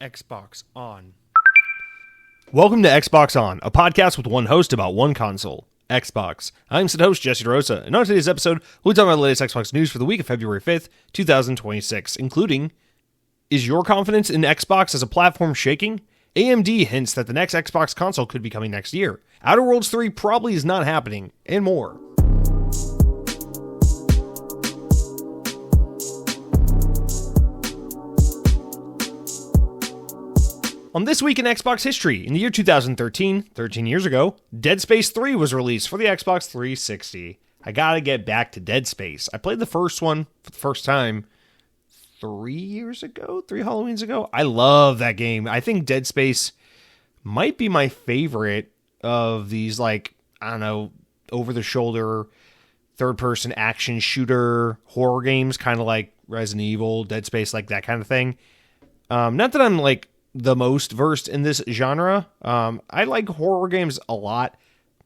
Xbox On. Welcome to Xbox On, a podcast with one host about one console, Xbox. I'm said host Jesse DeRosa, and on today's episode, we'll talk about the latest Xbox news for the week of February 5th, 2026, including: is your confidence in Xbox as a platform shaking? AMD hints that the next Xbox console could be coming next year. Outer Worlds 3 probably is not happening, and more. On This Week in Xbox History, in the year 2013, 13 years ago, Dead Space 3 was released for the Xbox 360. I gotta get back to Dead Space. I played the first one for the first time 3 Halloweens ago. I love that game. I think Dead Space might be my favorite of these, over-the-shoulder, third-person action shooter horror games, kind of like Resident Evil, Dead Space, like that kind of thing. Not that I'm, the most versed in this genre. I like horror games a lot,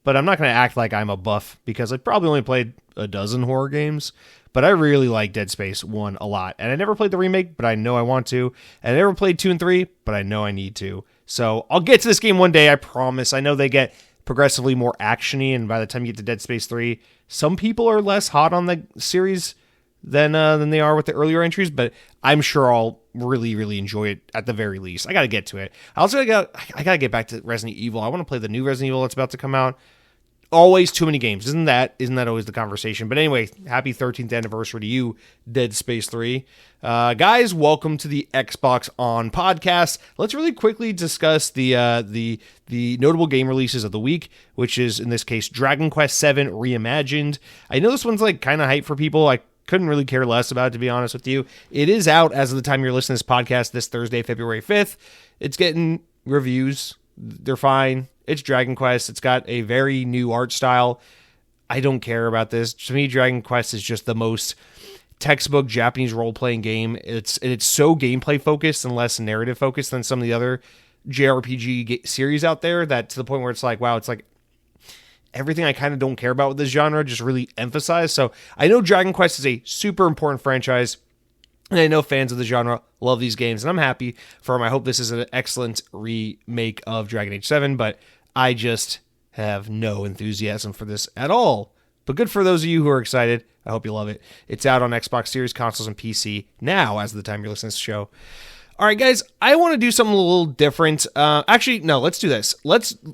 but I'm not going to act like I'm a buff because I've probably only played a dozen horror games, but I really like Dead Space 1 a lot. And I never played the remake, but I know I want to. And I never played 2 and 3, but I know I need to. So I'll get to this game one day, I promise. I know they get progressively more actiony, and by the time you get to Dead Space 3, some people are less hot on the series than they are with the earlier entries, but I'm sure I'll really, really enjoy it at the very least. I got to get to it. I got to get back to Resident Evil. I want to play the new Resident Evil that's about to come out. Always too many games. Isn't that always the conversation? But anyway, happy 13th anniversary to you, Dead Space 3. Guys, welcome to the Xbox On podcast. Let's really quickly discuss the notable game releases of the week, which is, in this case, Dragon Quest VII Reimagined. I know this one's kind of hype for people. I couldn't really care less about it, to be honest with you. It is out as of the time you're listening to this podcast this Thursday, February 5th. It's getting reviews. They're fine. It's Dragon Quest. It's got a very new art style. I don't care about this. To me, Dragon Quest is just the most textbook Japanese role-playing game. It's so gameplay focused and less narrative focused than some of the other JRPG series out there, that to the point where it's wow, it's everything I kind of don't care about with this genre just really emphasized. So I know Dragon Quest is a super important franchise, and I know fans of the genre love these games, and I'm happy for them. I hope this is an excellent remake of Dragon Age 7, but I just have no enthusiasm for this at all. But good for those of you who are excited. I hope you love it. It's out on Xbox Series, consoles, and PC now as of the time you're listening to this show. All right, guys, I want to do something a little different. Actually, no, let's do this.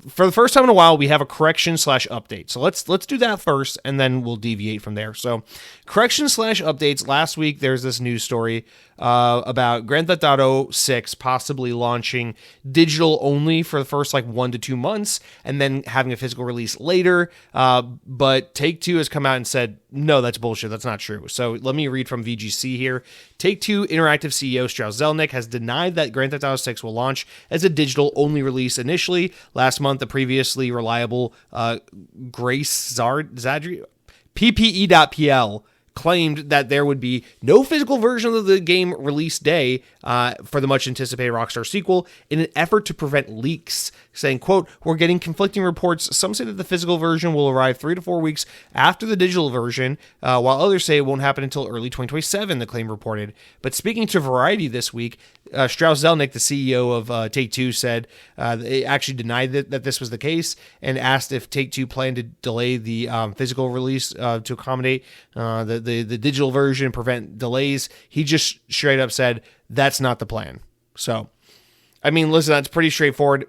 For the first time in a while, we have a correction/update. So let's do that first, and then we'll deviate from there. So correction/updates. Last week, there's this news story about Grand Theft Auto 6 possibly launching digital only for the first 1 to 2 months, and then having a physical release later. But Take-Two has come out and said, no, that's bullshit. That's not true. So let me read from VGC here. Take-Two Interactive CEO Strauss Zelnick has denied that Grand Theft Auto 6 will launch as a digital-only release initially. Last month, the previously reliable Grace Zadri PPE.pl claimed that there would be no physical version of the game release day for the much-anticipated Rockstar sequel in an effort to prevent leaks, saying, quote, "We're getting conflicting reports. Some say that the physical version will arrive 3 to 4 weeks after the digital version, while others say it won't happen until early 2027, the claim reported. But speaking to Variety this week, Strauss Zelnick, the CEO of Take-Two, said they actually denied that this was the case, and asked if Take-Two planned to delay the physical release to accommodate the digital version, prevent delays. He just straight up said, that's not the plan. So, I mean, listen, that's pretty straightforward.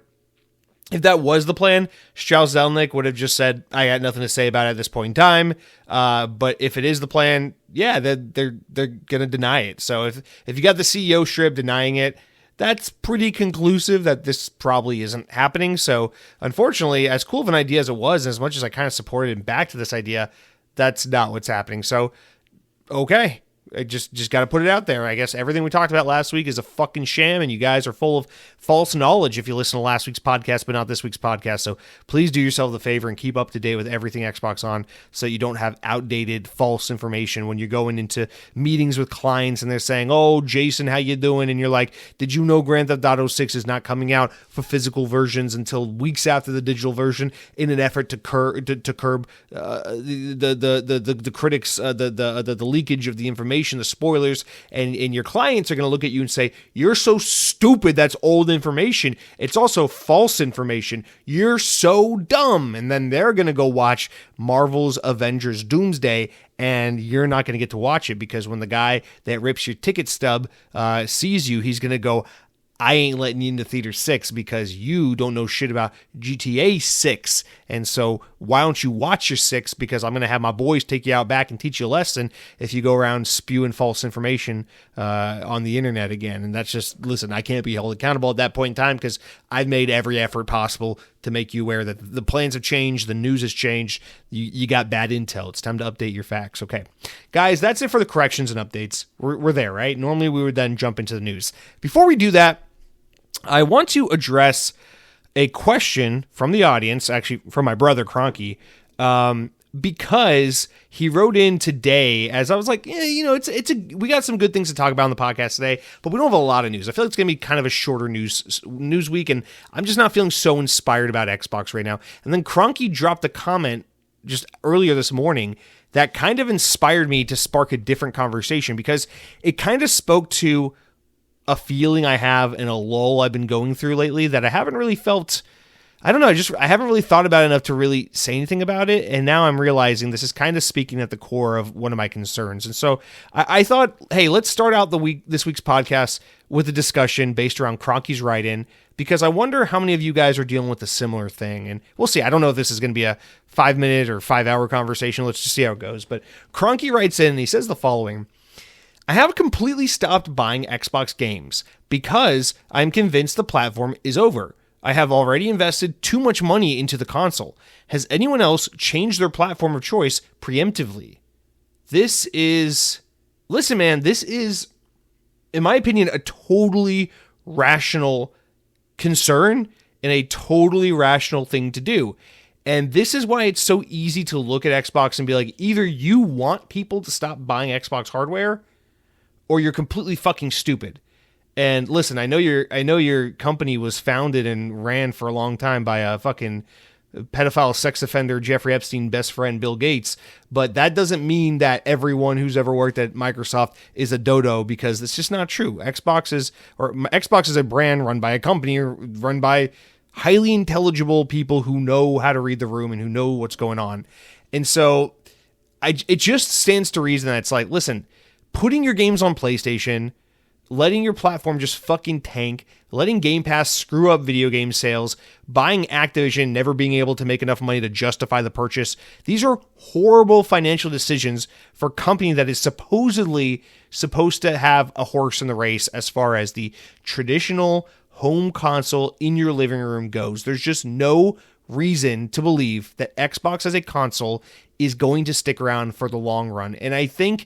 If that was the plan, Strauss Zelnick would have just said, I got nothing to say about it at this point in time. But if it is the plan, yeah, they're going to deny it. So if you got the CEO strip denying it, that's pretty conclusive that this probably isn't happening. So unfortunately, as cool of an idea as it was, and as much as I kind of supported and backed this idea, that's not what's happening. So, okay. I just got to put it out there. I guess everything we talked about last week is a fucking sham, and you guys are full of false knowledge if you listen to last week's podcast, but not this week's podcast. So please do yourself the favor and keep up to date with everything Xbox On so you don't have outdated false information when you're going into meetings with clients and they're saying, oh, Jason, how you doing? And you're like, did you know Grand Theft Auto 6 is not coming out for physical versions until weeks after the digital version in an effort to curb the critics, the leakage of the information information, the spoilers, and your clients are going to look at you and say, you're so stupid, that's old information. It's also false information. You're so dumb. And then they're going to go watch Marvel's Avengers Doomsday, and you're not going to get to watch it because when the guy that rips your ticket stub sees you, he's going to go, I ain't letting you into Theater 6 because you don't know shit about GTA 6. And so why don't you watch your 6? Because I'm going to have my boys take you out back and teach you a lesson if you go around spewing false information on the internet again. And that's just, listen, I can't be held accountable at that point in time because I've made every effort possible to make you aware that the plans have changed, the news has changed, you got bad intel. It's time to update your facts. Okay. Guys, that's it for the corrections and updates. We're there, right? Normally we would then jump into the news. Before we do that, I want to address a question from the audience, actually from my brother Cronky, because he wrote in today as I was like, we got some good things to talk about on the podcast today, but we don't have a lot of news. I feel like it's going to be kind of a shorter news week, and I'm just not feeling so inspired about Xbox right now. And then Cronky dropped a comment just earlier this morning that kind of inspired me to spark a different conversation because it kind of spoke to a feeling I have and a lull I've been going through lately that I haven't really felt. I don't know. I haven't really thought about it enough to really say anything about it. And now I'm realizing this is kind of speaking at the core of one of my concerns. And so I thought, hey, let's start out this week's podcast with a discussion based around Cronky's write-in, because I wonder how many of you guys are dealing with a similar thing. And we'll see. I don't know if this is going to be a 5-minute or 5-hour conversation. Let's just see how it goes. But Cronky writes in and he says the following: I have completely stopped buying Xbox games because I'm convinced the platform is over. I have already invested too much money into the console. Has anyone else changed their platform of choice preemptively? Listen, man, this is, in my opinion, a totally rational concern and a totally rational thing to do. And this is why it's so easy to look at Xbox and be like, either you want people to stop buying Xbox hardware, or you're completely fucking stupid. And listen, I know your company was founded and ran for a long time by a fucking pedophile sex offender, Jeffrey Epstein, best friend, Bill Gates. But that doesn't mean that everyone who's ever worked at Microsoft is a dodo, because it's just not true. Xbox is a brand run by a company, run by highly intelligible people who know how to read the room and who know what's going on. And so it just stands to reason that it's like, listen, putting your games on PlayStation, letting your platform just fucking tank, letting Game Pass screw up video game sales, buying Activision, never being able to make enough money to justify the purchase. These are horrible financial decisions for a company that is supposedly supposed to have a horse in the race as far as the traditional home console in your living room goes. There's just no reason to believe that Xbox as a console is going to stick around for the long run. And I think,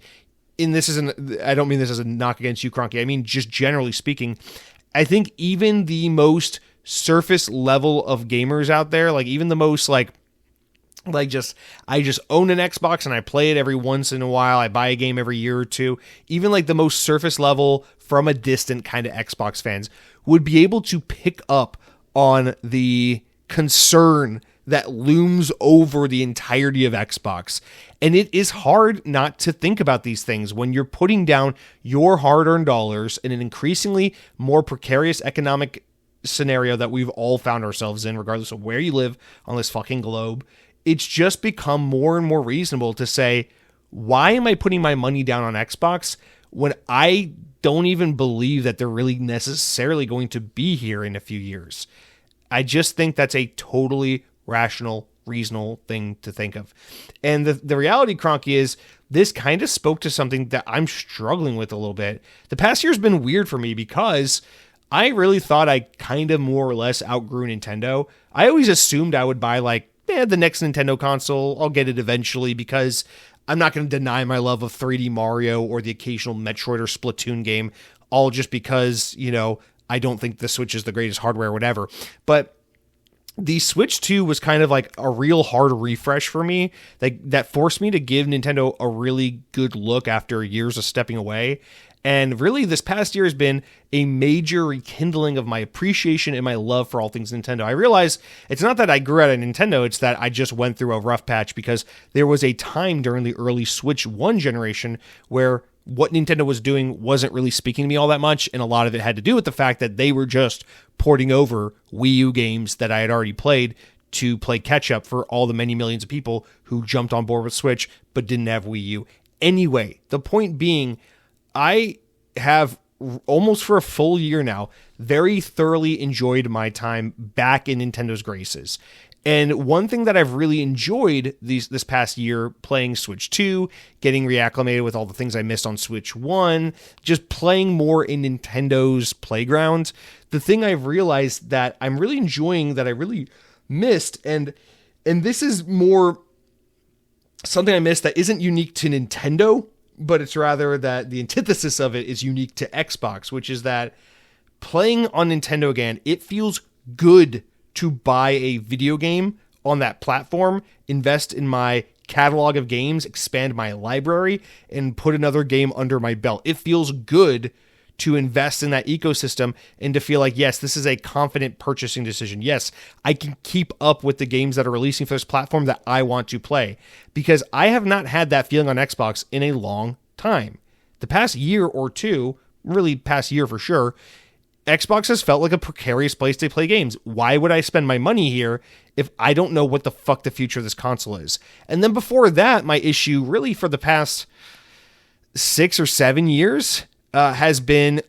I don't mean this as a knock against you, Cronky. I mean, just generally speaking, I think even the most surface level of gamers out there, like even the most I just own an Xbox and I play it every once in a while. I buy a game every year or two. Even like the most surface level from a distant kind of Xbox fans would be able to pick up on the concern that looms over the entirety of Xbox. And it is hard not to think about these things when you're putting down your hard-earned dollars in an increasingly more precarious economic scenario that we've all found ourselves in, regardless of where you live on this fucking globe. It's just become more and more reasonable to say, why am I putting my money down on Xbox when I don't even believe that they're really necessarily going to be here in a few years? I just think that's a totally rational, reasonable thing to think of. And the reality, Cronky, is this kind of spoke to something that I'm struggling with a little bit. The past year's been weird for me because I really thought I kind of more or less outgrew Nintendo. I always assumed I would buy the next Nintendo console. I'll get it eventually because I'm not going to deny my love of 3D Mario or the occasional Metroid or Splatoon game, all just because, I don't think the Switch is the greatest hardware or whatever. But the Switch 2 was kind of like a real hard refresh for me that forced me to give Nintendo a really good look after years of stepping away. And really, this past year has been a major rekindling of my appreciation and my love for all things Nintendo. I realize it's not that I grew out of Nintendo, it's that I just went through a rough patch because there was a time during the early Switch 1 generation where what Nintendo was doing wasn't really speaking to me all that much, and a lot of it had to do with the fact that they were just porting over Wii U games that I had already played to play catch up for all the many millions of people who jumped on board with Switch but didn't have Wii U. Anyway, the point being, I have almost for a full year now very thoroughly enjoyed my time back in Nintendo's graces. And one thing that I've really enjoyed this past year, playing Switch 2, getting reacclimated with all the things I missed on Switch 1, just playing more in Nintendo's playground, the thing I've realized that I'm really enjoying that I really missed, and this is more something I missed that isn't unique to Nintendo, but it's rather that the antithesis of it is unique to Xbox, which is that playing on Nintendo again, it feels good to buy a video game on that platform, invest in my catalog of games, expand my library, and put another game under my belt. It feels good to invest in that ecosystem and to feel like, yes, this is a confident purchasing decision. Yes, I can keep up with the games that are releasing for this platform that I want to play, because I have not had that feeling on Xbox in a long time. The past year or two, really past year for sure, Xbox has felt like a precarious place to play games. Why would I spend my money here if I don't know what the fuck the future of this console is? And then before that, my issue really for the past 6 or 7 years has been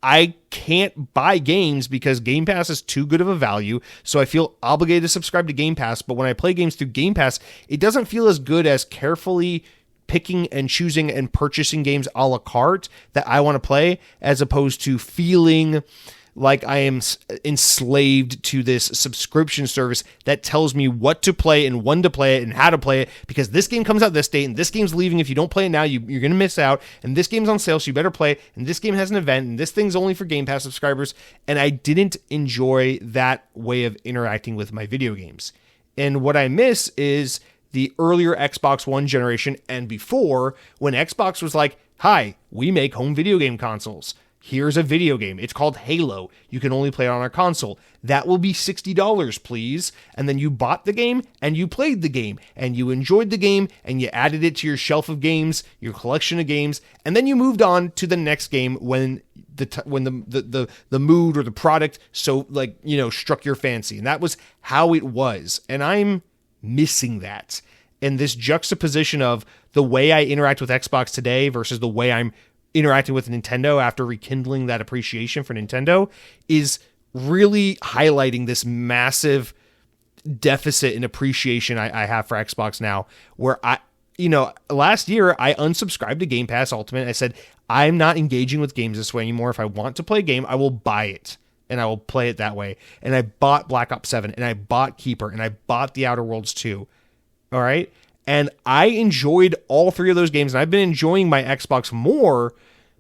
I can't buy games because Game Pass is too good of a value, so I feel obligated to subscribe to Game Pass. But when I play games through Game Pass, it doesn't feel as good as carefully picking and choosing and purchasing games a la carte that I want to play, as opposed to feeling like I am enslaved to this subscription service that tells me what to play and when to play it and how to play it, because this game comes out this date and this game's leaving. If you don't play it now, you're going to miss out, and this game's on sale, so you better play it, and this game has an event, and this thing's only for Game Pass subscribers. And I didn't enjoy that way of interacting with my video games. And what I miss is the earlier Xbox One generation and before, when Xbox was like, hi, we make home video game consoles. Here's a video game. It's called Halo. You can only play it on our console. That will be $60, please. And then you bought the game and you played the game and you enjoyed the game and you added it to your shelf of games, your collection of games, and then you moved on to the next game when the mood or the product struck your fancy. And that was how it was. And I'm missing that. And this juxtaposition of the way I interact with Xbox today versus the way I'm interacting with Nintendo after rekindling that appreciation for Nintendo is really highlighting this massive deficit in appreciation I have for Xbox now, where last year I unsubscribed to Game Pass Ultimate. I said, I'm not engaging with games this way anymore. If I want to play a game, I will buy it and I will play it that way. And I bought Black Ops 7 and I bought Keeper and I bought The Outer Worlds 2. All right. And I enjoyed all three of those games, and I've been enjoying my Xbox more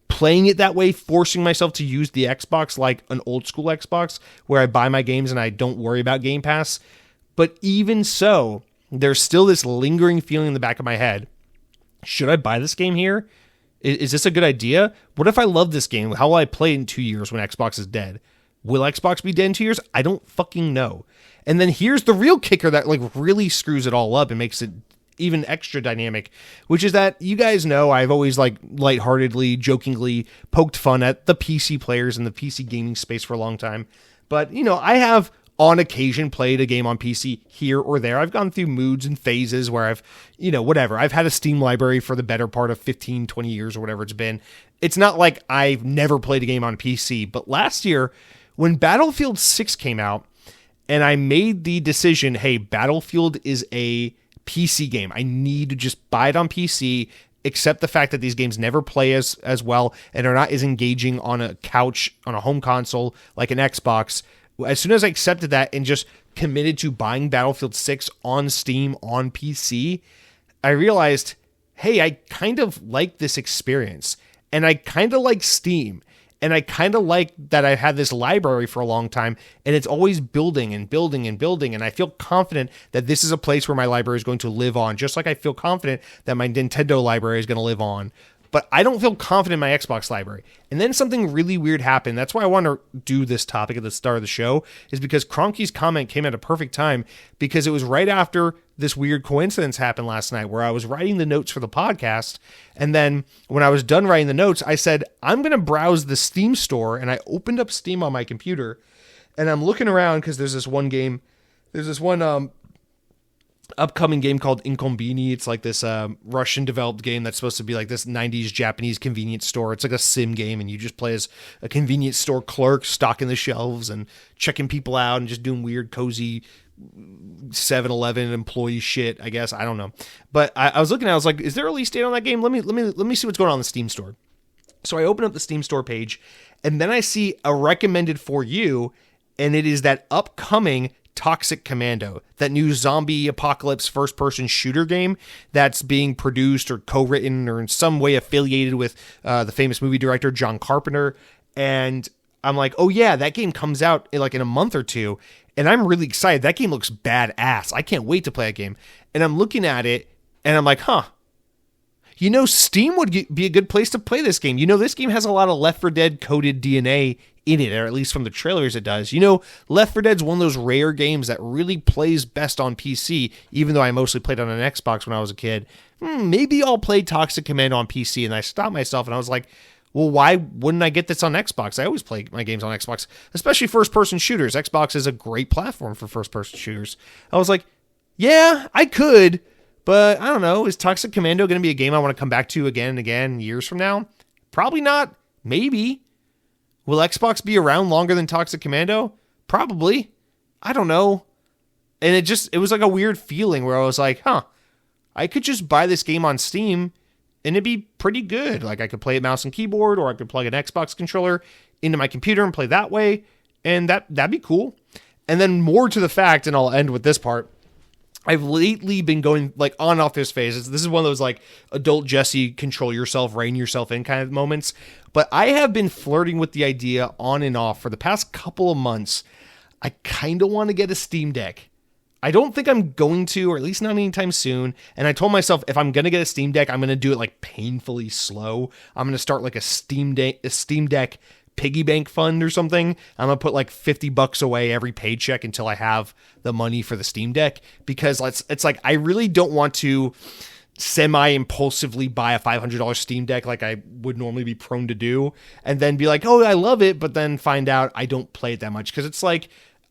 playing it that way, forcing myself to use the Xbox like an old school Xbox where I buy my games and I don't worry about Game Pass. But even so, there's still this lingering feeling in the back of my head. Should I buy this game here? Is this a good idea? What if I love this game? How will I play it in 2 years when Xbox is dead? Will Xbox be dead in 2 years? I don't fucking know. And then here's the real kicker that really screws it all up and makes it even extra dynamic, which is that you guys know I've always lightheartedly, jokingly poked fun at the PC players in the PC gaming space for a long time. But, I have on occasion played a game on PC here or there. I've gone through moods and phases where I've, whatever. I've had a Steam library for the better part of 15, 20 years or whatever it's been. It's not like I've never played a game on PC. But last year, when Battlefield 6 came out, and I made the decision, hey, Battlefield is a PC game. I need to just buy it on PC, accept the fact that these games never play as well and are not as engaging on a couch, on a home console like an Xbox. As soon as I accepted that and just committed to buying Battlefield 6 on Steam, on PC, I realized, hey, I kind of like this experience. And I kind of like Steam. And I kind of like that I've had this library for a long time, and it's always building and building and building. And I feel confident that this is a place where my library is going to live on, just like I feel confident that my Nintendo library is going to live on. but I don't feel confident in my Xbox library. And then something really weird happened. That's why I want to do this topic at the start of the show, is because Cronky's comment came at a perfect time, because it was right after this weird coincidence happened last night where I was writing the notes for the podcast. And then when I was done writing the notes, I said, I'm going to browse the Steam store. And I opened up Steam on my computer and I'm looking around because there's this one upcoming game called Inkombini. It's like this Russian developed game that's supposed to be like this 90s Japanese convenience store. It's like a sim game, and you just play as a convenience store clerk, stocking the shelves and checking people out and just doing weird, cozy 7-Eleven employee shit, I guess. I don't know. But I was looking at it, I was like, is there a release date on that game? Let me see what's going on in the Steam store. So I open up the Steam store page, and then I see a recommended for you, and it is that upcoming Toxic Commando, that new zombie apocalypse first-person shooter game that's being produced or co-written or in some way affiliated with the famous movie director John Carpenter. And I'm like, oh yeah, that game comes out in a month or two, and I'm really excited. That game looks badass. I can't wait to play a game. And I'm looking at it, and I'm like, Steam would be a good place to play this game. This game has a lot of Left 4 Dead coded DNA in it, or at least from the trailers it does. Left 4 Dead's one of those rare games that really plays best on PC, even though I mostly played on an Xbox when I was a kid. Maybe I'll play Toxic Commando on PC. And I stopped myself and I was like, well, why wouldn't I get this on Xbox? I always play my games on Xbox, especially first-person shooters. Xbox is a great platform for first-person shooters. I was like, yeah, I could, but I don't know. Is Toxic Commando going to be a game I want to come back to again and again years from now? Probably not. Maybe. Will Xbox be around longer than Toxic Commando? Probably. I don't know. And it was like a weird feeling where I was like, I could just buy this game on Steam and it'd be pretty good. Like, I could play it mouse and keyboard, or I could plug an Xbox controller into my computer and play that way. And that'd be cool. And then more to the fact, and I'll end with this part, I've lately been going on and off this phase. This is one of those adult Jesse, control yourself, rein yourself in kind of moments. But I have been flirting with the idea on and off for the past couple of months. I kind of want to get a Steam Deck. I don't think I'm going to, or at least not anytime soon. And I told myself, if I'm going to get a Steam Deck, I'm going to do it painfully slow. I'm going to start a Steam Deck piggy bank fund or something. I'm going to put $50 away every paycheck until I have the money for the Steam Deck, because it's I really don't want to semi-impulsively buy a $500 Steam Deck like I would normally be prone to do, and then be like, oh, I love it, but then find out I don't play it that much. Because it's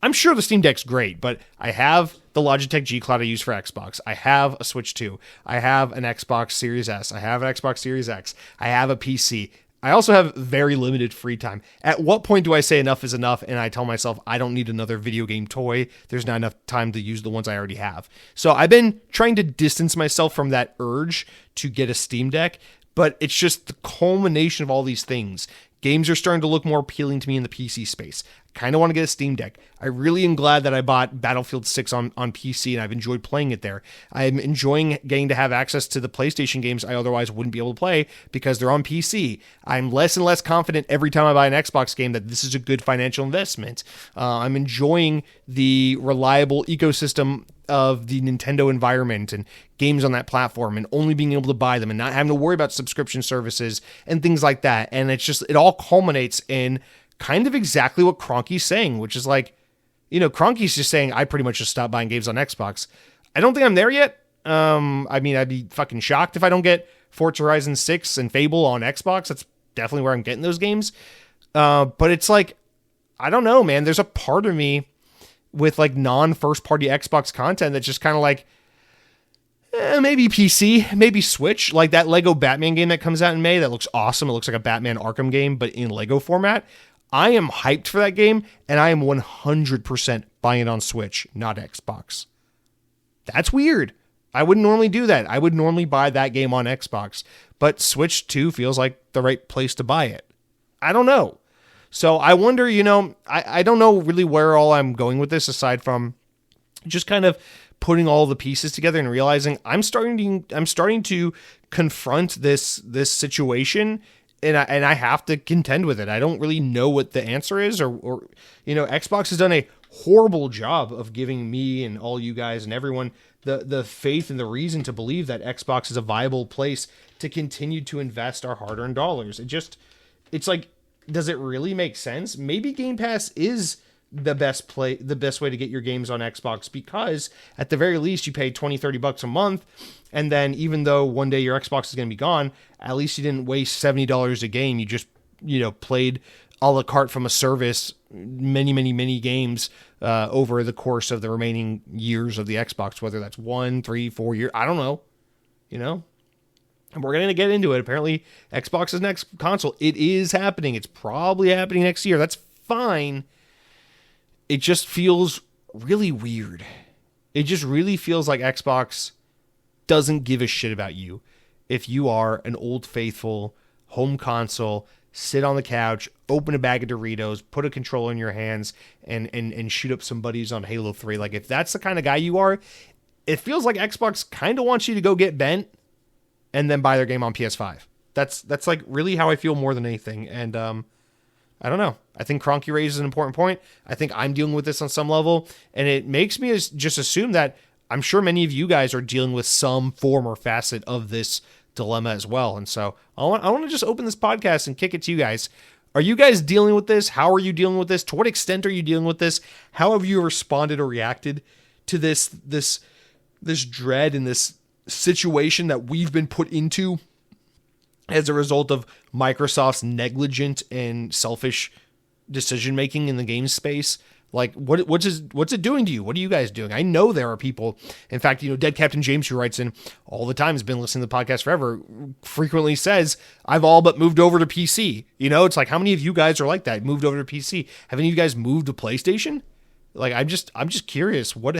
I'm sure the Steam Deck's great, but I have the Logitech G Cloud I use for Xbox. I have a Switch 2. I have an Xbox Series S. I have an Xbox Series X. I have a PC. I also have very limited free time. At what point do I say enough is enough and I tell myself I don't need another video game toy? There's not enough time to use the ones I already have. So I've been trying to distance myself from that urge to get a Steam Deck, but it's just the culmination of all these things. Games are starting to look more appealing to me in the PC space. I kind of want to get a Steam Deck. I really am glad that I bought Battlefield 6 on PC, and I've enjoyed playing it there. I'm enjoying getting to have access to the PlayStation games I otherwise wouldn't be able to play because they're on PC. I'm less and less confident every time I buy an Xbox game that this is a good financial investment. I'm enjoying the reliable ecosystem of the Nintendo environment and games on that platform, and only being able to buy them and not having to worry about subscription services and things like that. And it all culminates in kind of exactly what Cronky's saying, which is Cronky's just saying, I pretty much just stopped buying games on Xbox. I don't think I'm there yet. I'd be fucking shocked if I don't get Forza Horizon 6 and Fable on Xbox. That's definitely where I'm getting those games. But it's I don't know, man. There's a part of me with non-first party Xbox content that's just kind of maybe PC, maybe Switch. Like that Lego Batman game that comes out in May that looks awesome. It looks like a Batman Arkham game, but in Lego format. I am hyped for that game, and I am 100% buying it on Switch, not Xbox. That's weird. I wouldn't normally do that. I would normally buy that game on Xbox, but Switch 2 feels like the right place to buy it. I don't know. So I wonder, I don't know really where all I'm going with this, aside from just kind of putting all the pieces together and realizing I'm starting to confront this situation and I have to contend with it. I don't really know what the answer is, or Xbox has done a horrible job of giving me and all you guys and everyone the faith and the reason to believe that Xbox is a viable place to continue to invest our hard-earned dollars. It's like, does it really make sense? Maybe Game Pass is the best way to get your games on Xbox, because at the very least you pay $20-$30 a month, and then even though one day your Xbox is going to be gone, at least you didn't waste $70 a game. You just played a la carte from a service many games over the course of the remaining years of the Xbox, whether that's 1, 3, 4 years, I don't know, and we're going to get into it. Apparently Xbox's next console, it is happening. It's probably happening next year. That's fine. It just feels really weird. It just really feels like Xbox doesn't give a shit about you. If you are an old faithful home console, sit on the couch, open a bag of Doritos, put a controller in your hands, and shoot up some buddies on Halo 3. Like, if that's the kind of guy you are, it feels like Xbox kind of wants you to go get bent and then buy their game on PS5. That's like really how I feel more than anything. And I don't know. I think Cronky raises an important point. I think I'm dealing with this on some level, and it makes me just assume that I'm sure many of you guys are dealing with some form or facet of this dilemma as well. And so I want to just open this podcast and kick it to you guys. Are you guys dealing with this? How are you dealing with this? To what extent are you dealing with this? How have you responded or reacted to this dread and this situation that we've been put into as a result of Microsoft's negligent and selfish decision-making in the game space? Like, what's it doing to you? What are you guys doing? I know there are people, in fact, Dead Captain James, who writes in all the time, has been listening to the podcast forever, frequently says, I've all but moved over to PC. It's like, how many of you guys are like that? Moved over to PC? Have any of you guys moved to PlayStation? Like, I'm just curious, what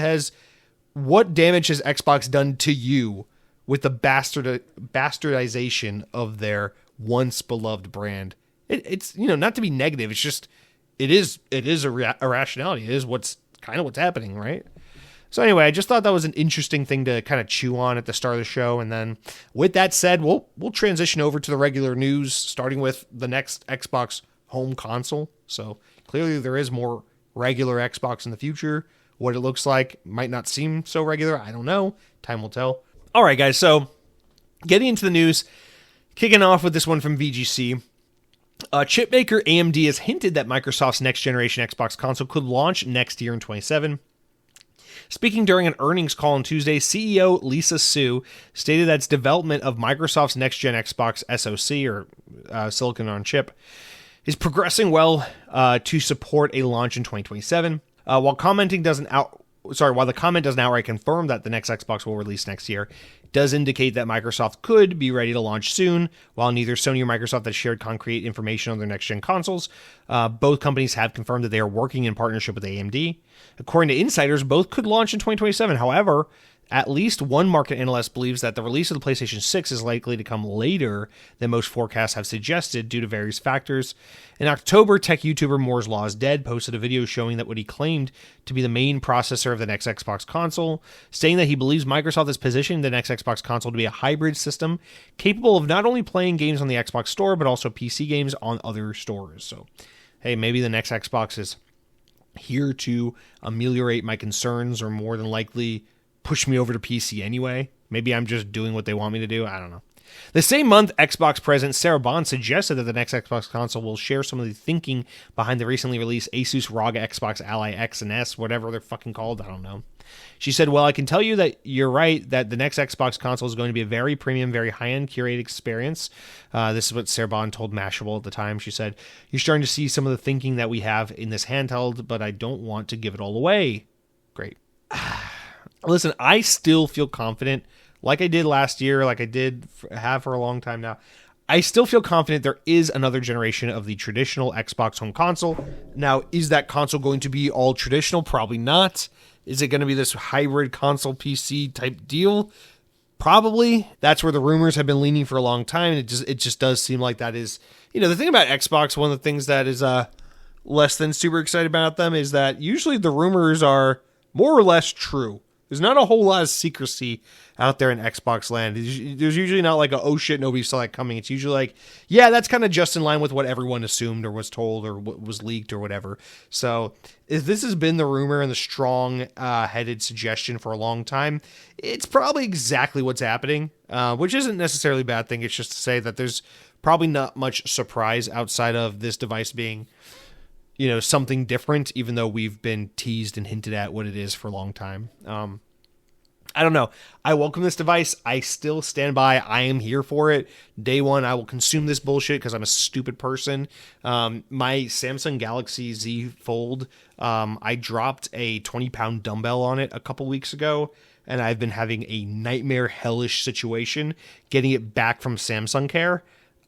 damage has Xbox done to you with the bastardization of their once beloved brand? It's not to be negative. It's just, it is a irrationality. It is what's happening, right? So anyway, I just thought that was an interesting thing to kind of chew on at the start of the show. And then with that said, we'll transition over to the regular news, starting with the next Xbox home console. So clearly there is more regular Xbox in the future. What it looks like might not seem so regular. I don't know. Time will tell. All right, guys. So getting into the news, kicking off with this one from VGC. Chipmaker AMD has hinted that Microsoft's next-generation Xbox console could launch next year in 2027. Speaking during an earnings call on Tuesday, CEO Lisa Su stated that its development of Microsoft's next-gen Xbox SoC, or Silicon on Chip, is progressing well to support a launch in 2027. While the comment doesn't outright confirm that the next Xbox will release next year, it does indicate that Microsoft could be ready to launch soon. While neither Sony or Microsoft has shared concrete information on their next-gen consoles, both companies have confirmed that they are working in partnership with AMD. According to insiders, both could launch in 2027. However, at least one market analyst believes that the release of the PlayStation 6 is likely to come later than most forecasts have suggested due to various factors. In October, tech YouTuber Moore's Law is Dead posted a video showing that what he claimed to be the main processor of the next Xbox console, saying that he believes Microsoft is positioning the next Xbox console to be a hybrid system capable of not only playing games on the Xbox Store, but also PC games on other stores. So, hey, maybe the next Xbox is here to ameliorate my concerns, or more than likely push me over to PC anyway. Maybe I'm just doing what they want me to do. I don't know. The same month, Xbox President Sarah Bond suggested that the next Xbox console will share some of the thinking behind the recently released Asus ROG Xbox Ally X and S, whatever they're fucking called. I don't know. She said, well, I can tell you that you're right, that the next Xbox console is going to be a very premium, very high-end curated experience. This is what Sarah Bond told Mashable at the time. She said, you're starting to see some of the thinking that we have in this handheld, but I don't want to give it all away. Great. Listen, I still feel confident, like I did last year, like I have for a long time now. I still feel confident there is another generation of the traditional Xbox home console. Now, is that console going to be all traditional? Probably not. Is it going to be this hybrid console PC type deal? Probably. That's where the rumors have been leaning for a long time. And it just does seem like that is, the thing about Xbox, one of the things that is less than super excited about them is that usually the rumors are more or less true. There's not a whole lot of secrecy out there in Xbox land. There's usually not like a, oh shit, nobody saw that coming. It's usually like, yeah, that's kind of just in line with what everyone assumed or was told or what was leaked or whatever. So if this has been the rumor and the strong headed suggestion for a long time, it's probably exactly what's happening, which isn't necessarily a bad thing. It's just to say that there's probably not much surprise outside of this device being, you know, something different, even though we've been teased and hinted at what it is for a long time. I don't know. I welcome this device. I still stand by. I am here for it. Day one, I will consume this bullshit because I'm a stupid person. My Samsung Galaxy Z Fold, I dropped a 20-pound dumbbell on it a couple weeks ago, and I've been having a nightmare hellish situation getting it back from Samsung Care.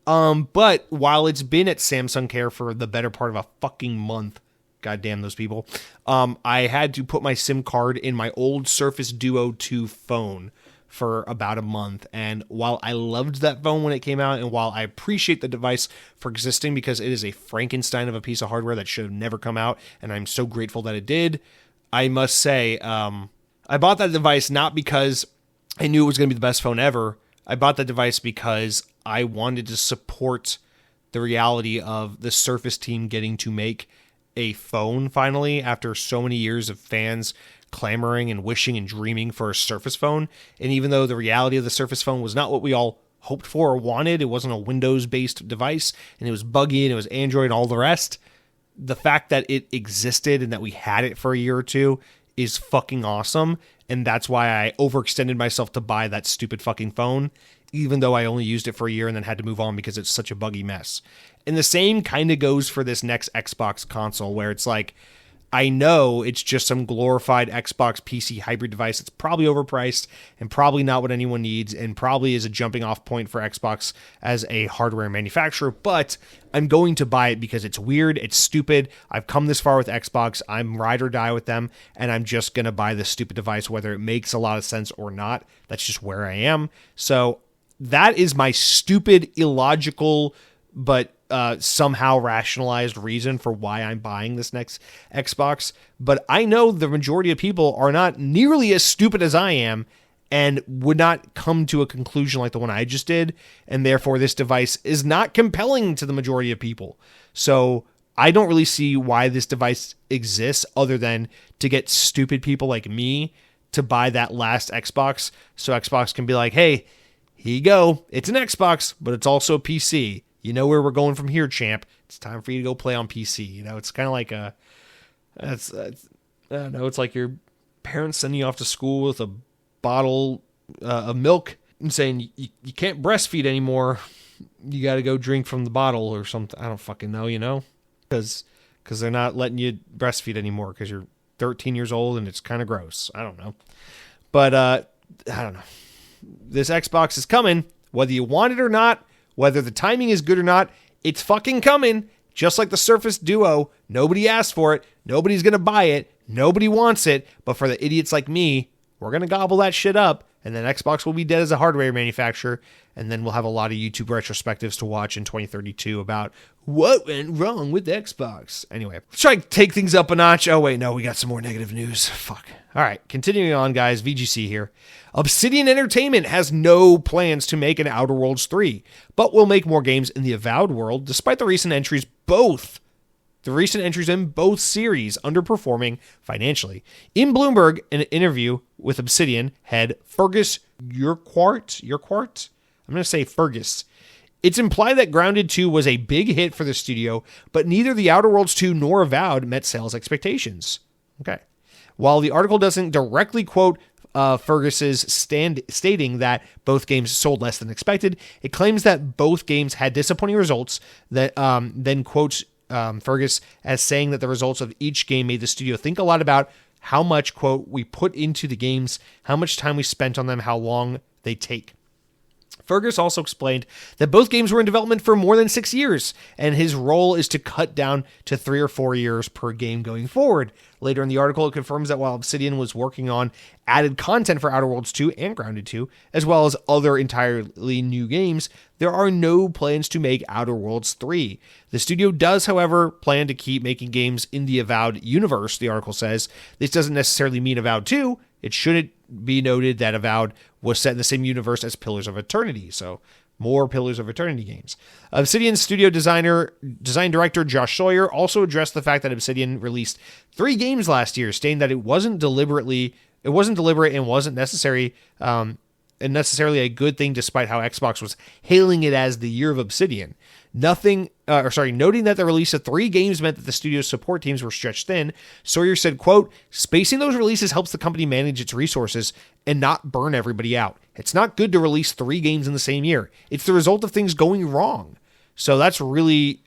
But while it's been at Samsung Care for the better part of a fucking month, goddamn those people, I had to put my SIM card in my old Surface Duo 2 phone for about a month. And while I loved that phone when it came out, and while I appreciate the device for existing because it is a Frankenstein of a piece of hardware that should have never come out, and I'm so grateful that it did, I must say, I bought that device not because I knew it was going to be the best phone ever. I bought that device because I wanted to support the reality of the Surface team getting to make a phone finally after so many years of fans clamoring and wishing and dreaming for a Surface phone. And even though the reality of the Surface phone was not what we all hoped for or wanted, it wasn't a Windows-based device, and it was buggy, and it was Android and all the rest, the fact that it existed and that we had it for a year or two is fucking awesome. And that's why I overextended myself to buy that stupid fucking phone, even though I only used it for a year and then had to move on because it's such a buggy mess. And the same kind of goes for this next Xbox console, where it's like, I know it's just some glorified Xbox PC hybrid device. It's probably overpriced and probably not what anyone needs, and probably is a jumping off point for Xbox as a hardware manufacturer, but I'm going to buy it because it's weird, it's stupid. I've come this far with Xbox. I'm ride or die with them, and I'm just going to buy this stupid device, whether it makes a lot of sense or not. That's just where I am. So that is my stupid, illogical, but somehow rationalized reason for why I'm buying this next Xbox. But I know the majority of people are not nearly as stupid as I am and would not come to a conclusion like the one I just did. And therefore, this device is not compelling to the majority of people. So I don't really see why this device exists other than to get stupid people like me to buy that last Xbox. So Xbox can be like, hey, here you go. It's an Xbox, but it's also a PC. You know where we're going from here, champ. It's time for you to go play on PC. You know, it's kind of like I don't know, it's like your parents sending you off to school with a bottle of milk and saying you can't breastfeed anymore. You got to go drink from the bottle or something. I don't fucking know, you know, because they're not letting you breastfeed anymore because you're 13 years old and it's kind of gross. I don't know. But I don't know. This Xbox is coming, whether you want it or not. Whether the timing is good or not, it's fucking coming. Just like the Surface Duo, nobody asked for it. Nobody's going to buy it. Nobody wants it. But for the idiots like me, we're going to gobble that shit up. And then Xbox will be dead as a hardware manufacturer. And then we'll have a lot of YouTube retrospectives to watch in 2032 about what went wrong with Xbox. Anyway, let's try to take things up a notch. Oh, wait, no, we got some more negative news. Fuck. All right, continuing on, guys. VGC here. Obsidian Entertainment has no plans to make an Outer Worlds 3, but will make more games in the Avowed world, despite the recent entries in both series underperforming financially. In Bloomberg, an interview with Obsidian head Fergus Urquhart, I'm going to say Fergus. It's implied that Grounded 2 was a big hit for the studio, but neither The Outer Worlds 2 nor Avowed met sales expectations. Okay. While the article doesn't directly quote Fergus's stating that both games sold less than expected, it claims that both games had disappointing results, that then quotes Fergus as saying that the results of each game made the studio think a lot about how much, quote, we put into the games, how much time we spent on them, how long they take. Fergus also explained that both games were in development for more than 6 years, and his role is to cut down to 3 or 4 years per game going forward. Later in the article, it confirms that while Obsidian was working on added content for Outer Worlds 2 and Grounded 2, as well as other entirely new games, there are no plans to make Outer Worlds 3. The studio does, however, plan to keep making games in the Avowed universe, the article says. This doesn't necessarily mean Avowed 2. It shouldn't be noted that Avowed was set in the same universe as Pillars of Eternity, so more Pillars of Eternity games. Obsidian studio design director Josh Sawyer also addressed the fact that Obsidian released 3 games last year, stating that it wasn't deliberate and wasn't necessarily a good thing, despite how Xbox was hailing it as the year of Obsidian. Noting that the release of 3 games meant that the studio's support teams were stretched thin, Sawyer said, quote, "Spacing those releases helps the company manage its resources and not burn everybody out. It's not good to release 3 games in the same year. It's the result of things going wrong." So that's really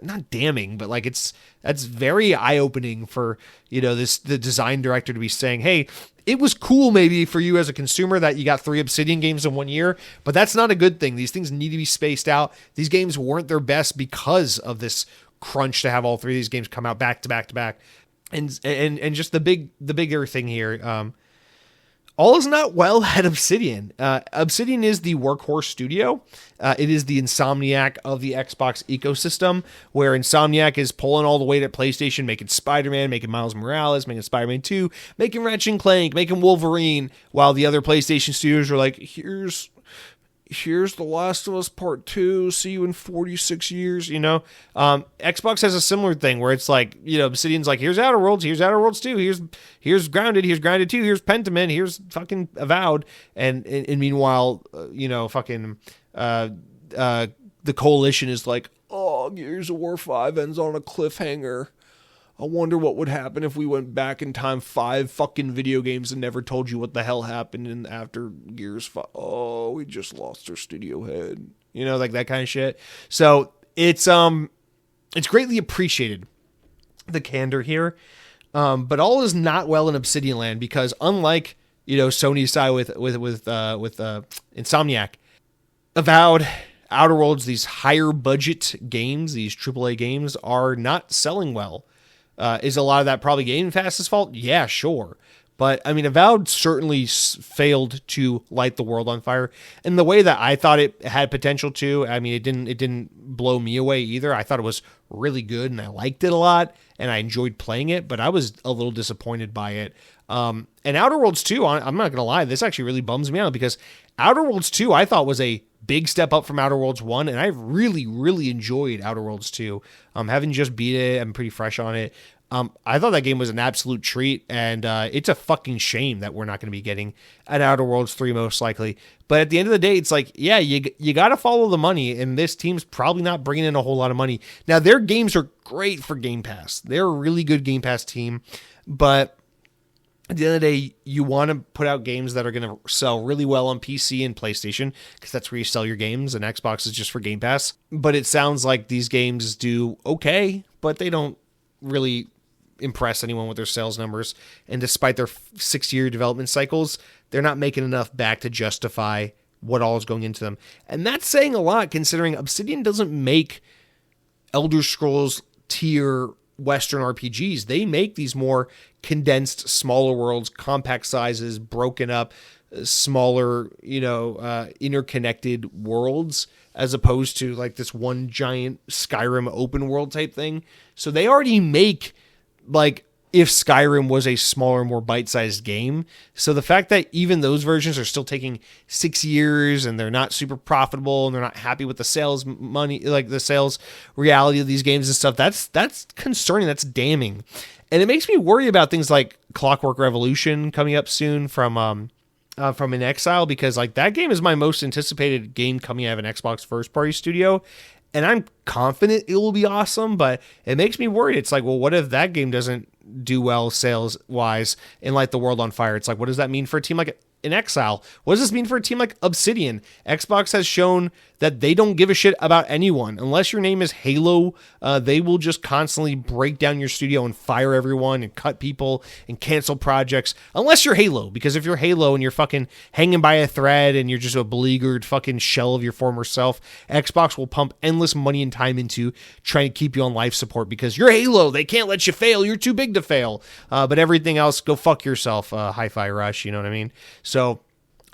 not damning, but like that's very eye-opening for, the design director to be saying, hey, it was cool maybe for you as a consumer that you got 3 Obsidian games in 1 year, but that's not a good thing. These things need to be spaced out. These games weren't their best because of this crunch to have all 3 of these games come out back to back to back. And just the bigger thing here, all is not well at Obsidian. Obsidian is the workhorse studio. It is the Insomniac of the Xbox ecosystem, where Insomniac is pulling all the weight at PlayStation, making Spider-Man, making Miles Morales, making Spider-Man 2, making Ratchet and Clank, making Wolverine, while the other PlayStation studios are like, here's The Last of Us Part 2, see you in 46 years, Xbox has a similar thing where it's like, Obsidian's like, here's Outer Worlds 2, here's Grounded 2, here's Pentiment, here's fucking Avowed, and meanwhile, the Coalition is like, oh, Gears of War 5 ends on a cliffhanger. I wonder what would happen if we went back in time 5 fucking video games and never told you what the hell happened after Gears 5. Oh, we just lost our studio head. Like that kind of shit. So it's greatly appreciated, the candor here. But all is not well in Obsidian land, because unlike, Sony's side with Insomniac, Avowed, Outer Worlds, these higher budget games, these AAA games, are not selling well. Is a lot of that probably Game Pass's fault? Yeah, sure. But, I mean, Avowed certainly failed to light the world on fire in the way that I thought it had potential to. I mean, it didn't blow me away either. I thought it was really good, and I liked it a lot, and I enjoyed playing it, but I was a little disappointed by it. And Outer Worlds 2, I'm not going to lie, this actually really bums me out, because Outer Worlds 2 I thought was a big step up from Outer Worlds 1, and I've really, really enjoyed Outer Worlds 2. Having just beat it, I'm pretty fresh on it. I thought that game was an absolute treat, and it's a fucking shame that we're not going to be getting an Outer Worlds 3 most likely. But at the end of the day, it's like, yeah, you got to follow the money, and this team's probably not bringing in a whole lot of money. Now, their games are great for Game Pass. They're a really good Game Pass team, but at the end of the day, you want to put out games that are going to sell really well on PC and PlayStation, because that's where you sell your games, and Xbox is just for Game Pass. But it sounds like these games do okay, but they don't really impress anyone with their sales numbers. And despite their 6-year development cycles, they're not making enough back to justify what all is going into them. And that's saying a lot, considering Obsidian doesn't make Elder Scrolls tier Western RPGs. They make these more condensed, smaller worlds, compact sizes, broken up, smaller, interconnected worlds, as opposed to like this one giant Skyrim open world type thing. So they already make, like, if Skyrim was a smaller, more bite-sized game. So the fact that even those versions are still taking 6 years and they're not super profitable and they're not happy with the sales money, like the sales reality of these games and stuff, that's concerning. That's damning. And it makes me worry about things like Clockwork Revolution coming up soon from In Exile, because like that game is my most anticipated game coming out of an Xbox first-party studio. And I'm confident it will be awesome, but it makes me worried. It's like, well, what if that game doesn't do well sales-wise and light the world on fire? It's like, what does that mean for a team like In Exile? What does this mean for a team like Obsidian? Xbox has shown that they don't give a shit about anyone. Unless your name is Halo, they will just constantly break down your studio and fire everyone and cut people and cancel projects. Unless you're Halo, because if you're Halo and you're fucking hanging by a thread and you're just a beleaguered fucking shell of your former self, Xbox will pump endless money and time into trying to keep you on life support because you're Halo. They can't let you fail. You're too big to fail. But everything else, go fuck yourself, Hi-Fi Rush, you know what I mean? So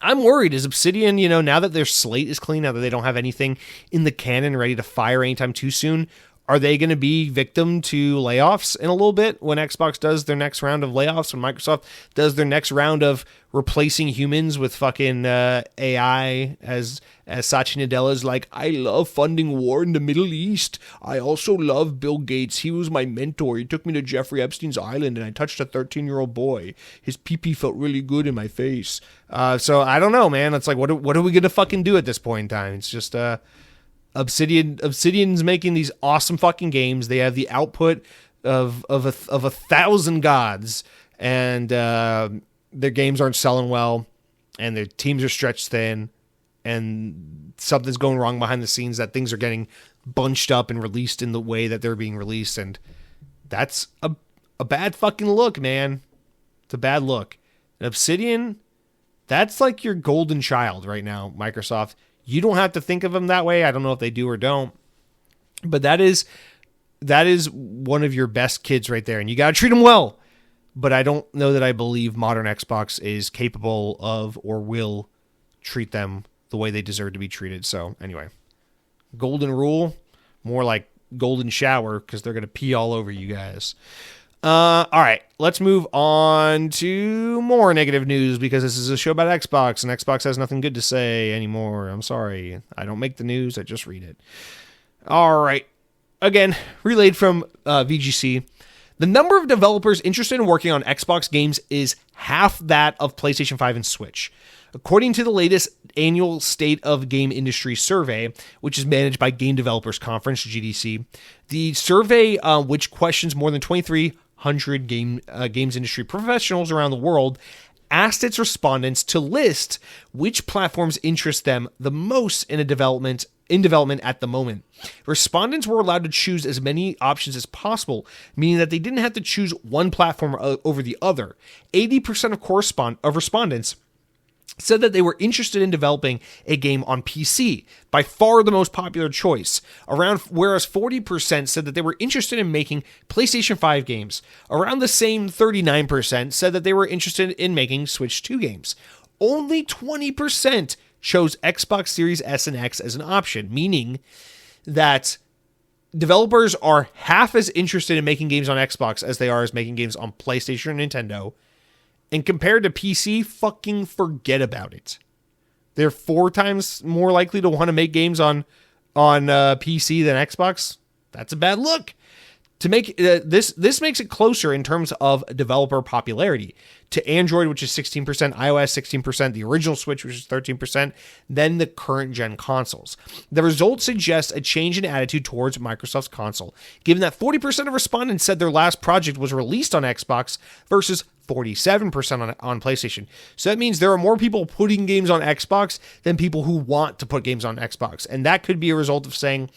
I'm worried. Is Obsidian, now that their slate is clean, now that they don't have anything in the canon ready to fire anytime too soon, Are they going to be victim to layoffs in a little bit when Xbox does their next round of layoffs, when Microsoft does their next round of replacing humans with fucking AI, as Satya Nadella's like, I love funding war in the Middle East. I also love Bill Gates. He was my mentor. He took me to Jeffrey Epstein's island and I touched a 13-year-old boy. His pee-pee felt really good in my face. So I don't know, man. It's like, what are we going to fucking do at this point in time? It's just... Obsidian's making these awesome fucking games. They have the output of 1,000 gods, and their games aren't selling well, and their teams are stretched thin, and something's going wrong behind the scenes, that things are getting bunched up and released in the way that they're being released, and that's a bad fucking look, man. It's a bad look. And Obsidian, that's like your golden child right now, Microsoft. You don't have to think of them that way. I don't know if they do or don't. But that is one of your best kids right there. And you got to treat them well. But I don't know that I believe modern Xbox is capable of or will treat them the way they deserve to be treated. So anyway, golden rule, more like golden shower, because they're going to pee all over you guys. All right, let's move on to more negative news, because this is a show about Xbox, and Xbox has nothing good to say anymore. I'm sorry. I don't make the news. I just read it. All right. Again, relayed from VGC. The number of developers interested in working on Xbox games is half that of PlayStation 5 and Switch. According to the latest annual State of Game Industry survey, which is managed by Game Developers Conference, GDC, the survey, which questions more than 2,300 games industry professionals around the world, asked its respondents to list which platforms interest them the most in development at the moment. Respondents were allowed to choose as many options as possible, meaning that they didn't have to choose one platform over the other. 80% of respondents said that they were interested in developing a game on PC, by far the most popular choice. Whereas 40% said that they were interested in making PlayStation 5 games. Around the same 39% said that they were interested in making Switch 2 games. Only 20% chose Xbox Series S and X as an option, meaning that developers are half as interested in making games on Xbox as they are as making games on PlayStation and Nintendo. And compared to PC, fucking forget about it. They're 4 times more likely to want to make games on PC than Xbox. That's a bad look. To make this makes it closer in terms of developer popularity to Android, which is 16%, iOS 16%, the original Switch, which is 13%, then the current gen consoles. The results suggest a change in attitude towards Microsoft's console, given that 40% of respondents said their last project was released on Xbox versus 47% on PlayStation. So that means there are more people putting games on Xbox than people who want to put games on Xbox. And that could be a result of saying,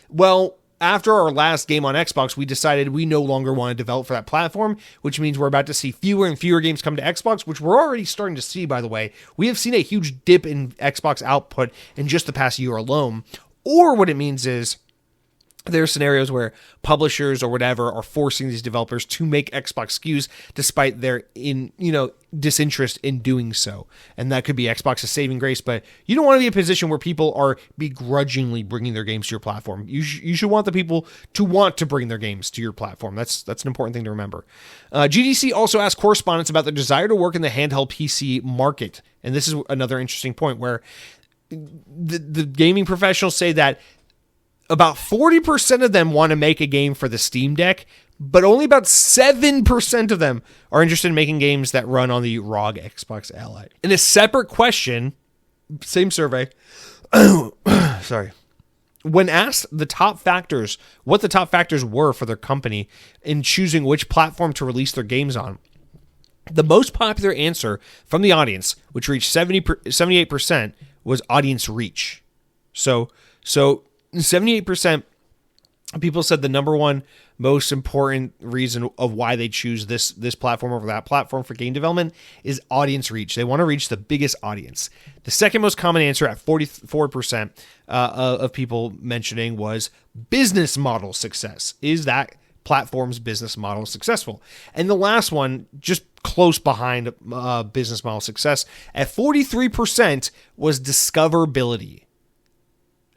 well, after our last game on Xbox, we decided we no longer want to develop for that platform, which means we're about to see fewer and fewer games come to Xbox, which we're already starting to see, by the way. We have seen a huge dip in Xbox output in just the past year alone. Or what it means is there are scenarios where publishers or whatever are forcing these developers to make Xbox SKUs despite their disinterest in doing so. And that could be Xbox's saving grace, but you don't want to be in a position where people are begrudgingly bringing their games to your platform. You should want the people to want to bring their games to your platform. That's an important thing to remember. GDC also asked correspondents about their desire to work in the handheld PC market. And this is another interesting point where the gaming professionals say that about 40% of them want to make a game for the Steam Deck, but only about 7% of them are interested in making games that run on the ROG Xbox Ally. In a separate question, same survey, sorry. When asked what the top factors were for their company in choosing which platform to release their games on, the most popular answer from the audience, which reached 78%, was audience reach. So 78% of people said the number one most important reason of why they choose this platform over that platform for game development is audience reach. They want to reach the biggest audience. The second most common answer at 44% of people mentioning was business model success. Is that platform's business model successful? And the last one, just close behind business model success, at 43% was discoverability.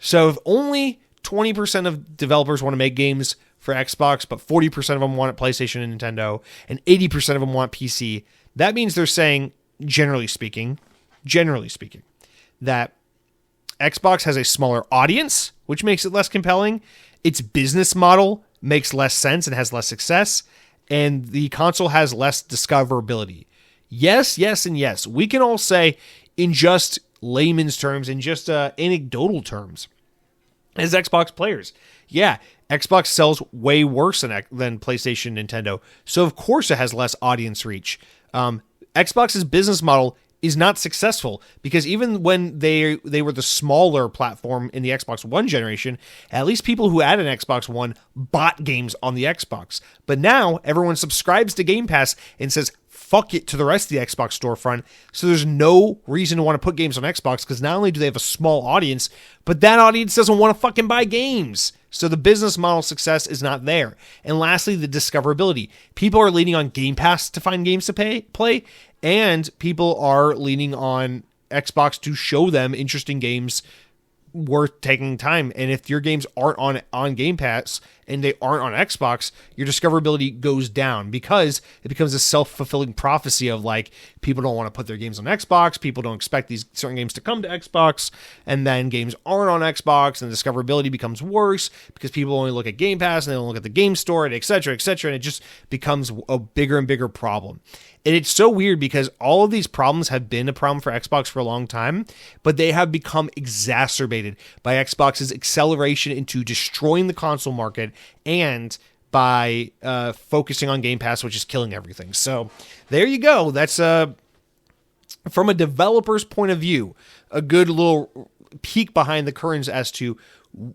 So if only 20% of developers want to make games for Xbox, but 40% of them want it PlayStation and Nintendo, and 80% of them want PC. That means they're saying, generally speaking, that Xbox has a smaller audience, which makes it less compelling. Its business model makes less sense and has less success, and the console has less discoverability. Yes, and yes. We can all say in just layman's terms, in just anecdotal terms, as Xbox players, yeah, Xbox sells way worse than PlayStation, Nintendo. So of course it has less audience reach. Xbox's business model is not successful because even when they were the smaller platform in the Xbox One generation, at least people who had an Xbox One bought games on the Xbox. But now everyone subscribes to Game Pass and says, fuck it to the rest of the Xbox storefront. So there's no reason to want to put games on Xbox because not only do they have a small audience, but that audience doesn't want to fucking buy games. So the business model success is not there. And lastly, the discoverability. People are leaning on Game Pass to find games to play, and people are leaning on Xbox to show them interesting games worth taking time. And if your games aren't on Game Pass and they aren't on Xbox, your discoverability goes down because it becomes a self-fulfilling prophecy of like, people don't want to put their games on Xbox, people don't expect these certain games to come to Xbox, and then games aren't on Xbox and the discoverability becomes worse because people only look at Game Pass and they don't look at the game store, and et cetera, and it just becomes a bigger and bigger problem. And it's so weird because all of these problems have been a problem for Xbox for a long time, but they have become exacerbated by Xbox's acceleration into destroying the console market and by focusing on Game Pass, which is killing everything. So there you go. That's from a developer's point of view, a good little peek behind the curtains as to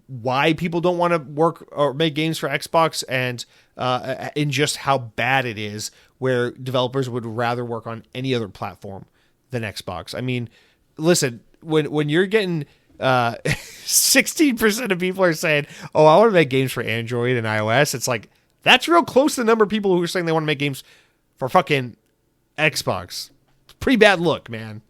why people don't want to work or make games for Xbox, and in just how bad it is, where developers would rather work on any other platform than Xbox. I mean, listen, when you're getting 16% of people are saying, oh, I want to make games for Android and iOS, it's like, that's real close to the number of people who are saying they want to make games for fucking Xbox. It's a pretty bad look, man.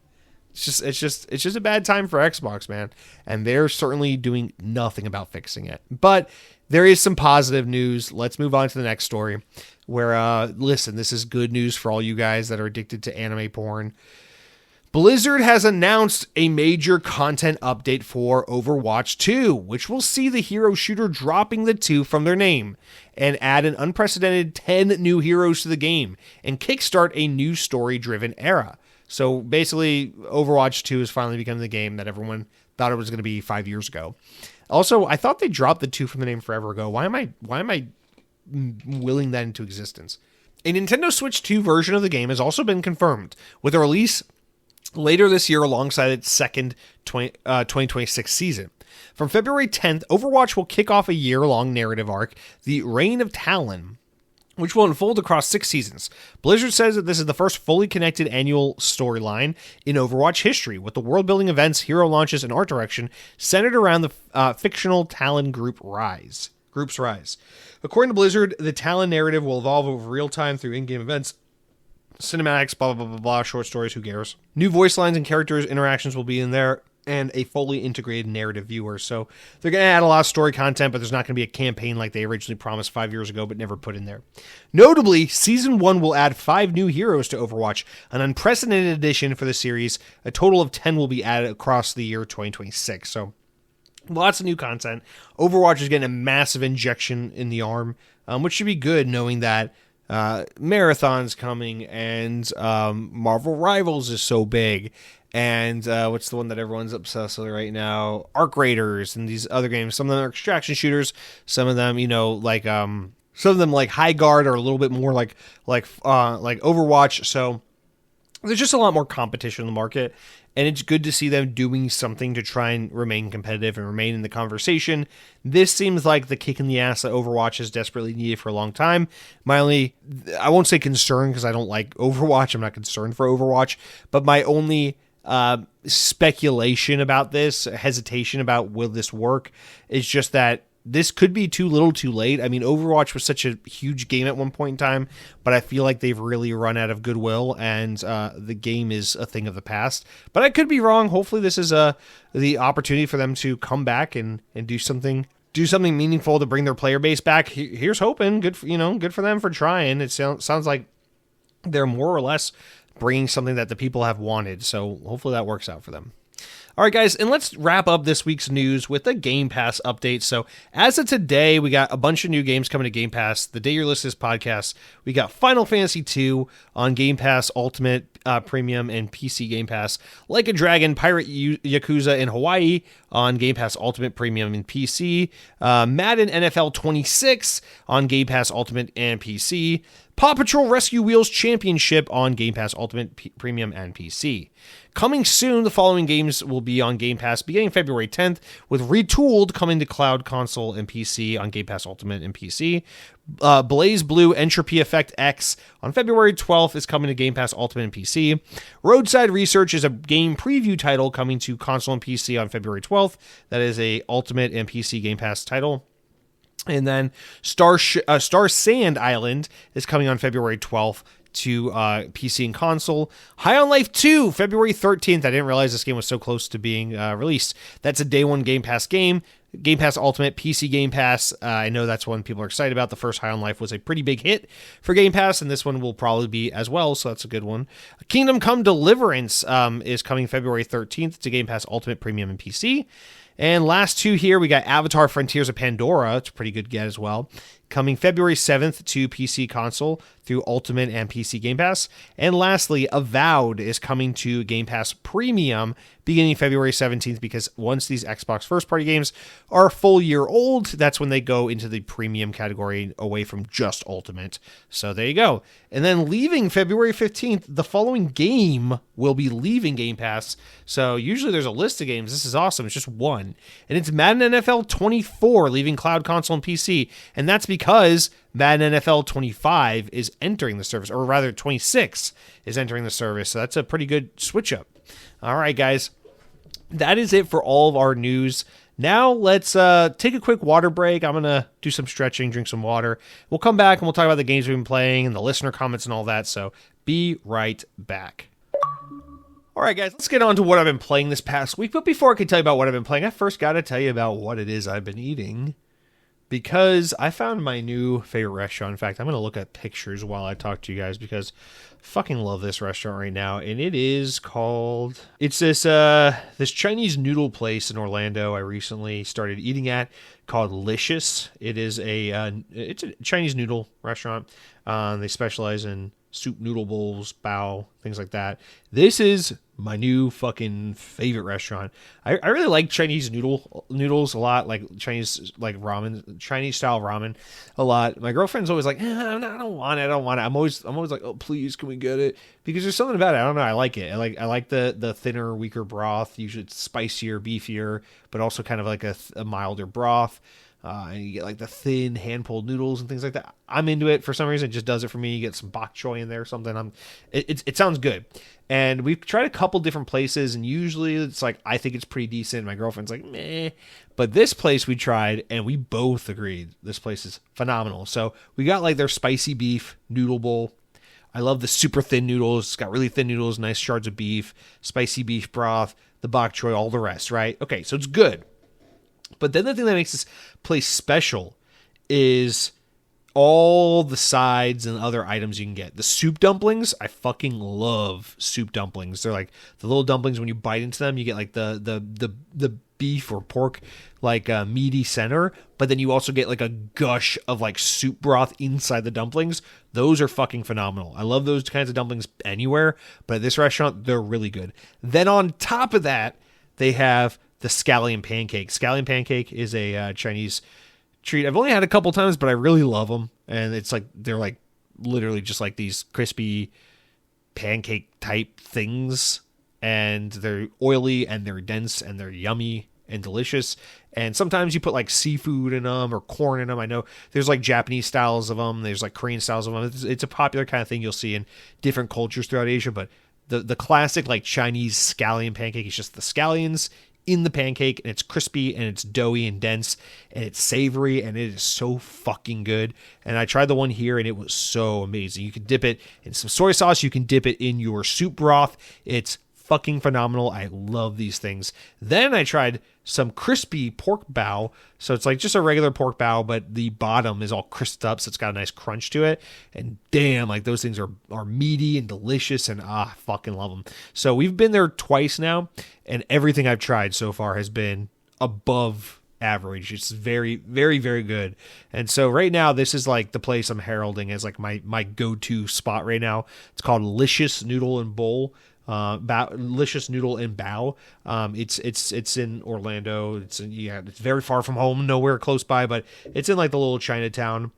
It's just a bad time for Xbox, man. And they're certainly doing nothing about fixing it. But there is some positive news. Let's move on to the next story where, listen, this is good news for all you guys that are addicted to anime porn. Blizzard has announced a major content update for Overwatch 2, which will see the hero shooter dropping the 2 from their name and add an unprecedented 10 new heroes to the game and kickstart a new story-driven era. So basically, Overwatch 2 is finally becoming the game that everyone thought it was going to be 5 years ago. Also, I thought they dropped the 2 from the name forever ago. Why am I willing that into existence? A Nintendo Switch 2 version of the game has also been confirmed, with a release later this year alongside its second 2026 season. From February 10th, Overwatch will kick off a year-long narrative arc, The Reign of Talon, which will unfold across 6 seasons. Blizzard says that this is the first fully connected annual storyline in Overwatch history, with the world-building events, hero launches, and art direction centered around the fictional Talon group's rise. According to Blizzard, the Talon narrative will evolve over real time through in-game events, cinematics, blah, blah, blah, blah, blah, short stories, who cares? New voice lines and characters' interactions will be in there, and a fully integrated narrative viewer. So they're going to add a lot of story content, but there's not going to be a campaign like they originally promised 5 years ago, but never put in there. Notably, Season 1 will add 5 new heroes to Overwatch, an unprecedented addition for the series. A total of 10 will be added across the year 2026. So lots of new content. Overwatch is getting a massive injection in the arm, which should be good, knowing that Marathon's coming, and Marvel Rivals is so big, and what's the one that everyone's obsessed with right now? Arc Raiders and these other games. Some of them are extraction shooters. Some of them, some of them like High Guard are a little bit more like Overwatch. So there's just a lot more competition in the market, and it's good to see them doing something to try and remain competitive and remain in the conversation. This seems like the kick in the ass that Overwatch has desperately needed for a long time. I won't say concern because I don't like Overwatch. I'm not concerned for Overwatch, but my only speculation about this, hesitation about will this work, is just that this could be too little too late. I mean, Overwatch was such a huge game at one point in time, but I feel like they've really run out of goodwill, and the game is a thing of the past. But I could be wrong. Hopefully this is the opportunity for them to come back and do something do something meaningful to bring their player base back. Here's hoping. Good for them for trying. It sounds like they're more or less bringing something that the people have wanted. So hopefully that works out for them. All right, guys, and let's wrap up this week's news with a Game Pass update. So as of today, we got a bunch of new games coming to Game Pass. The day you're listening to this podcast, we got Final Fantasy II on Game Pass Ultimate Premium and PC Game Pass. Like a Dragon, Pirate Yakuza in Hawaii on Game Pass Ultimate Premium and PC. Madden NFL 26 on Game Pass Ultimate and PC. Paw Patrol Rescue Wheels Championship on Game Pass Ultimate Premium and PC. Coming soon, the following games will be on Game Pass beginning February 10th, with Retooled coming to cloud, console, and PC on Game Pass Ultimate and PC. Blaze Blue Entropy Effect X on February 12th is coming to Game Pass Ultimate and PC. Roadside Research is a game preview title coming to console and PC on February 12th. That is a Ultimate and PC Game Pass title. And then Star Sand Island is coming on February 12th to PC and console. High on Life 2, February 13th. I didn't realize this game was so close to being released. That's a day one Game Pass game. Game Pass Ultimate, PC Game Pass. I know that's one people are excited about. The first High on Life was a pretty big hit for Game Pass, and this one will probably be as well, so that's a good one. Kingdom Come Deliverance is coming February 13th to Game Pass Ultimate, Premium, and PC. And last two here, we got Avatar Frontiers of Pandora. It's a pretty good get as well. Coming February 7th to PC console through Ultimate and PC Game Pass. And lastly, Avowed is coming to Game Pass Premium beginning February 17th, because once these Xbox first-party games are a full year old, that's when they go into the premium category away from just Ultimate. So there you go. And then leaving February 15th, the following game will be leaving Game Pass. So usually there's a list of games. This is awesome. It's just one. And it's Madden NFL 24 leaving cloud, console, and PC. And that's because Madden NFL 25 is entering the service, or rather 26 is entering the service. So that's a pretty good switch up. All right, guys, that is it for all of our news. Now let's take a quick water break. I'm going to do some stretching, drink some water. We'll come back and we'll talk about the games we've been playing and the listener comments and all that. So be right back. All right, guys, let's get on to what I've been playing this past week. But before I can tell you about what I've been playing, I first got to tell you about what it is I've been eating, because I found my new favorite restaurant. In fact, I'm going to look at pictures while I talk to you guys, because I fucking love this restaurant right now. And it is called, it's this Chinese noodle place in Orlando I recently started eating at, called Licious. It is it's a Chinese noodle restaurant. They specialize in soup, noodle bowls, bao, things like that. This is my new fucking favorite restaurant. I really like Chinese noodles a lot, like Chinese ramen, Chinese style ramen a lot. My girlfriend's always like, I don't want it. I'm always like, oh please, can we get it? Because there's something about it. I don't know. I like it. I like the thinner, weaker broth. Usually it's spicier, beefier, but also kind of like a milder broth. And you get like the thin hand-pulled noodles and things like that. I'm into it for some reason. It just does it for me. You get some bok choy in there or something. It sounds good. And we've tried a couple different places, and usually it's like, I think it's pretty decent. My girlfriend's like, meh. But this place we tried, and we both agreed this place is phenomenal. So we got like their spicy beef noodle bowl. I love the super thin noodles. It's got really thin noodles, nice shards of beef, spicy beef broth, the bok choy, all the rest, right? Okay, so it's good. But then the thing that makes this place special is all the sides and other items you can get. The soup dumplings, I fucking love soup dumplings. They're like the little dumplings, when you bite into them, you get like the beef or pork, like meaty center, but then you also get like a gush of like soup broth inside the dumplings. Those are fucking phenomenal. I love those kinds of dumplings anywhere, but at this restaurant, they're really good. Then on top of that, they have the scallion pancake. Scallion pancake is a Chinese treat. I've only had a couple times, but I really love them. And it's like, they're like literally just like these crispy pancake type things. And they're oily and they're dense and they're yummy and delicious. And sometimes you put like seafood in them or corn in them. I know there's like Japanese styles of them. There's like Korean styles of them. It's a popular kind of thing you'll see in different cultures throughout Asia. But the classic like Chinese scallion pancake is just the scallions in the pancake, and it's crispy and it's doughy and dense and it's savory, and it is so fucking good. And I tried the one here and it was so amazing. You can dip it in some soy sauce. You can dip it in your soup broth. It's fucking phenomenal. I love these things. Then I tried some crispy pork bow. So it's like just a regular pork bow, but the bottom is all crisped up, so it's got a nice crunch to it. And damn, like those things are meaty and delicious, and I fucking love them. So we've been there twice now, and everything I've tried so far has been above average. It's very, very, very good. And so right now, this is like the place I'm heralding as like my go-to spot right now. It's called Licious Noodle and Bowl. Licious Noodle and Bow. It's in Orlando. It's very far from home, nowhere close by, but it's in like the little Chinatown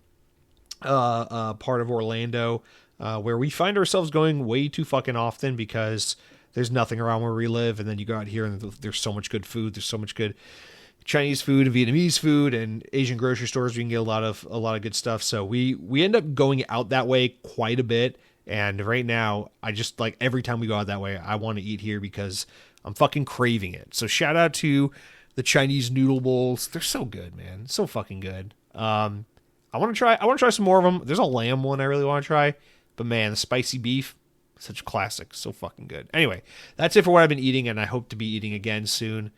part of Orlando, where we find ourselves going way too fucking often because there's nothing around where we live, and then you go out here and there's so much good food. There's so much good Chinese food and Vietnamese food and Asian grocery stores. We can get a lot of good stuff. So we end up going out that way quite a bit. And right now, I just like every time we go out that way, I want to eat here because I'm fucking craving it. So shout out to the Chinese noodle bowls. They're so good, man. So fucking good. I want to try some more of them. There's a lamb one I really want to try, but man, the spicy beef, such a classic. So fucking good. Anyway, that's it for what I've been eating, and I hope to be eating again soon.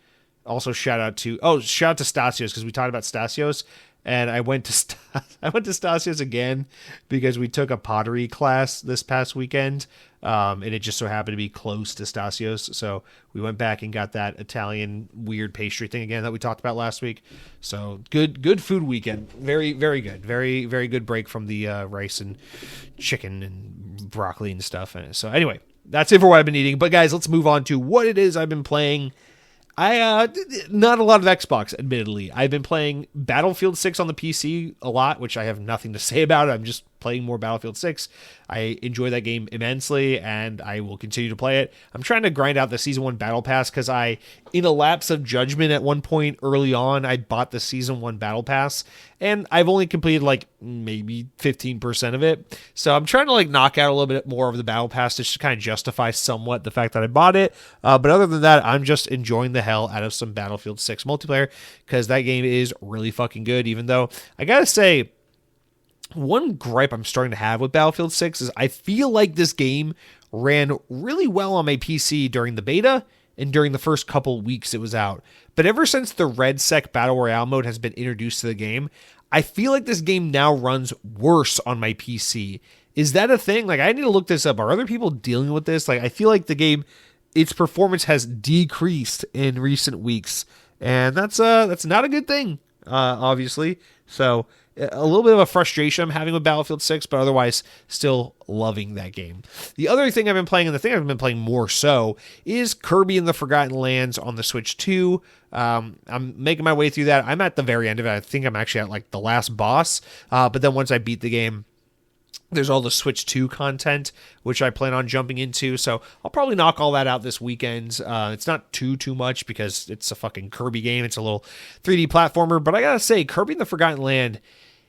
Also, shout out to Stasios, because we talked about Stasios. And I went to Stasios again because we took a pottery class this past weekend, and it just so happened to be close to Stasios. So we went back and got that Italian weird pastry thing again that we talked about last week. So good food weekend. Very, very good. Very, very good break from the rice and chicken and broccoli and stuff. And so anyway, that's it for what I've been eating. But guys, let's move on to what it is I've been playing. Not a lot of Xbox, admittedly. I've been playing Battlefield 6 on the PC a lot, which I have nothing to say about. I'm just playing more Battlefield 6. I enjoy that game immensely, and I will continue to play it. I'm trying to grind out the Season 1 Battle Pass because in a lapse of judgment at one point early on, I bought the Season 1 Battle Pass, and I've only completed like maybe 15% of it. So I'm trying to like knock out a little bit more of the Battle Pass to just kind of justify somewhat the fact that I bought it. But other than that, I'm just enjoying the hell out of some Battlefield 6 multiplayer because that game is really fucking good, even though I gotta say, one gripe I'm starting to have with Battlefield 6 is I feel like this game ran really well on my PC during the beta and during the first couple weeks it was out. But ever since the Red Sec Battle Royale mode has been introduced to the game, I feel like this game now runs worse on my PC. Is that a thing? Like, I need to look this up. Are other people dealing with this? Like, I feel like the game, its performance has decreased in recent weeks. And that's not a good thing, obviously. So a little bit of a frustration I'm having with Battlefield 6, but otherwise still loving that game. The other thing I've been playing, and the thing I've been playing more so, is Kirby and the Forgotten Lands on the Switch 2. I'm making my way through that. I'm at the very end of it. I think I'm actually at like the last boss. But then once I beat the game, there's all the Switch 2 content, which I plan on jumping into. So I'll probably knock all that out this weekend. It's not too much because it's a fucking Kirby game. It's a little 3D platformer. But I gotta say, Kirby and the Forgotten Land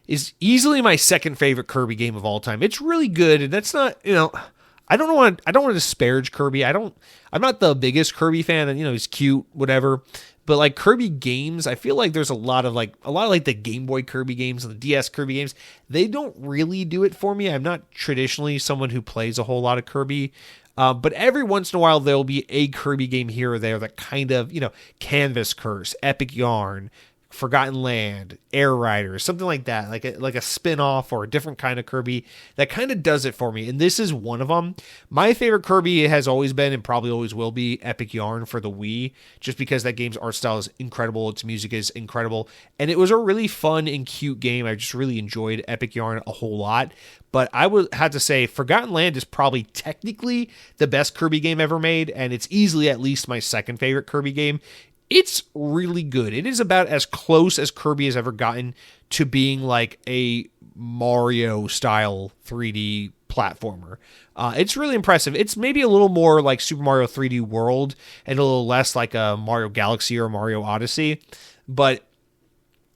is easily my second favorite Kirby game of all time. It's really good, and that's not, I don't want to disparage Kirby. I'm not the biggest Kirby fan, and he's cute, whatever. But like Kirby games, I feel like there's a lot of the Game Boy Kirby games and the DS Kirby games. They don't really do it for me. I'm not traditionally someone who plays a whole lot of Kirby. But every once in a while, there'll be a Kirby game here or there that kind of, Canvas Curse, Epic Yarn, Forgotten Land, Air Riders, something like that, like a spin-off or a different kind of Kirby that kind of does it for me. And this is one of them. My favorite Kirby has always been and probably always will be Epic Yarn for the Wii, just because that game's art style is incredible. Its music is incredible. And it was a really fun and cute game. I just really enjoyed Epic Yarn a whole lot. But I would have to say Forgotten Land is probably technically the best Kirby game ever made, and it's easily at least my second favorite Kirby game. It's really good. It is about as close as Kirby has ever gotten to being like a Mario-style 3D platformer. It's really impressive. It's maybe a little more like Super Mario 3D World and a little less like a Mario Galaxy or Mario Odyssey, but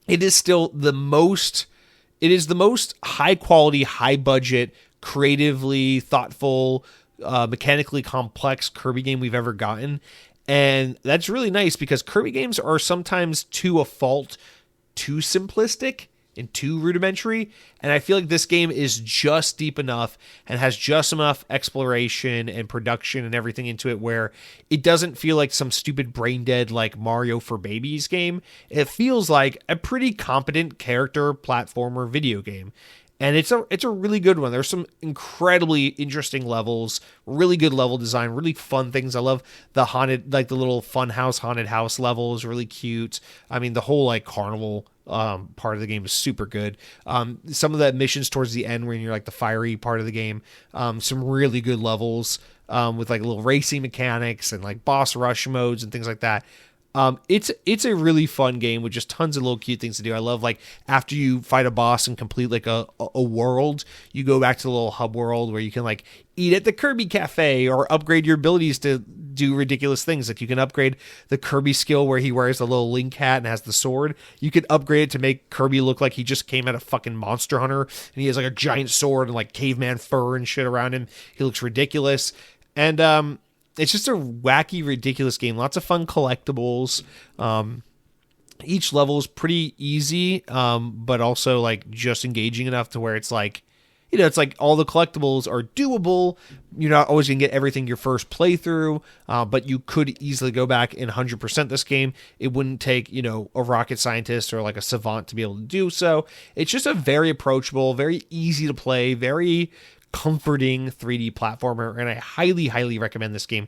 it is still the most high-quality, high-budget, creatively thoughtful, mechanically complex Kirby game we've ever gotten. And that's really nice because Kirby games are sometimes, to a fault, too simplistic. and too rudimentary. And I feel like this game is just deep enough and has just enough exploration and production and everything into it where it doesn't feel like some stupid brain dead like Mario for Babies game. It feels like a pretty competent character platformer video game. And it's a really good one. There's some incredibly interesting levels, really good level design, really fun things. I love the haunted, like the little fun house, haunted house level is really cute. I mean, the whole like carnival part of the game is super good. Some of the missions towards the end when you're like the fiery part of the game, some really good levels with like little racing mechanics and like boss rush modes and things like that. It's a really fun game with just tons of little cute things to do. I love like after you fight a boss and complete like a world, you go back to the little hub world where you can like eat at the Kirby Cafe or upgrade your abilities to do ridiculous things. Like you can upgrade the Kirby skill where he wears the little Link hat and has the sword. You can upgrade it to make Kirby look like he just came out of fucking Monster Hunter and he has like a giant sword and like caveman fur and shit around him. He looks ridiculous. And it's just a wacky, ridiculous game. Lots of fun collectibles. Each level is pretty easy, but also like just engaging enough to where it's like, you know, it's like all the collectibles are doable. You're not always going to get everything your first playthrough, but you could easily go back and 100% this game. It wouldn't take, you know, a rocket scientist or like a savant to be able to do so. It's just a very approachable, very easy to play, very comforting 3D platformer, and I highly, highly recommend this game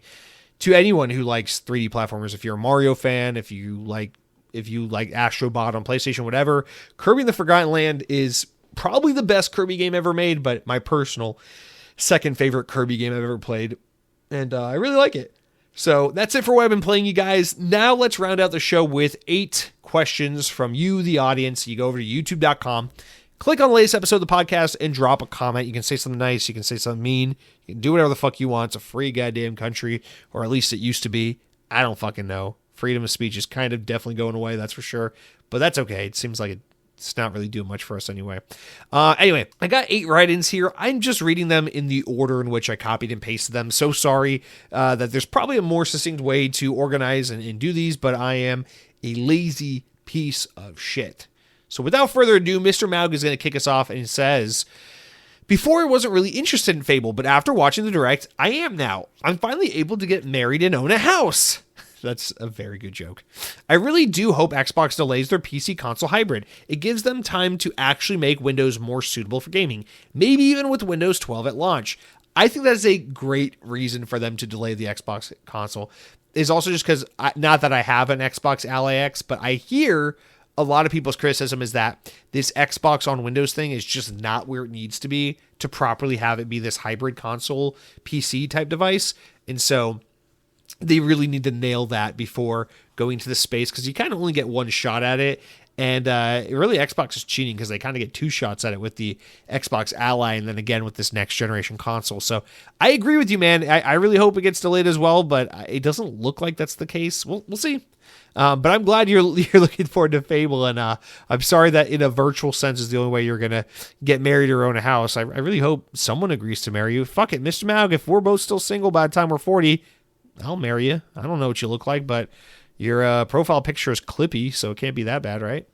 to anyone who likes 3D platformers. If you're a Mario fan, if you like Astro Bot on PlayStation, whatever, Kirby and the Forgotten Land is probably the best Kirby game ever made, but my personal second favorite Kirby game I've ever played, and I really like it. So that's it for what I've been playing, you guys. Now let's round out the show with 8 questions from you, the audience. You go over to youtube.com, click on the latest episode of the podcast and drop a comment. You can say something nice. You can say something mean. You can do whatever the fuck you want. It's a free goddamn country, or at least it used to be. I don't fucking know. Freedom of speech is kind of definitely going away, that's for sure. But that's okay. It seems like it's not really doing much for us anyway. Anyway, I got 8 write-ins here. I'm just reading them in the order in which I copied and pasted them. So sorry that there's probably a more succinct way to organize and do these, but I am a lazy piece of shit. So without further ado, Mr. Maug is going to kick us off and says, before I wasn't really interested in Fable, but after watching the Direct, I am now. I'm finally able to get married and own a house. That's a very good joke. I really do hope Xbox delays their PC console hybrid. It gives them time to actually make Windows more suitable for gaming, maybe even with Windows 12 at launch. I think that's a great reason for them to delay the Xbox console. Is also just because, not that I have an Xbox Ally X, but I hear a lot of people's criticism is that this Xbox on Windows thing is just not where it needs to be to properly have it be this hybrid console PC type device. And so they really need to nail that before going to the space, because you kind of only get one shot at it. And really Xbox is cheating because they kind of get 2 shots at it with the Xbox Ally and then again with this next generation console. So I agree with you, man. I really hope it gets delayed as well, but it doesn't look like that's the case. We'll see. But I'm glad you're looking forward to Fable, and I'm sorry that in a virtual sense is the only way you're going to get married or own a house. I really hope someone agrees to marry you. Fuck it, Mr. Maug, if we're both still single by the time we're 40, I'll marry you. I don't know what you look like, but your profile picture is clippy, so it can't be that bad, right?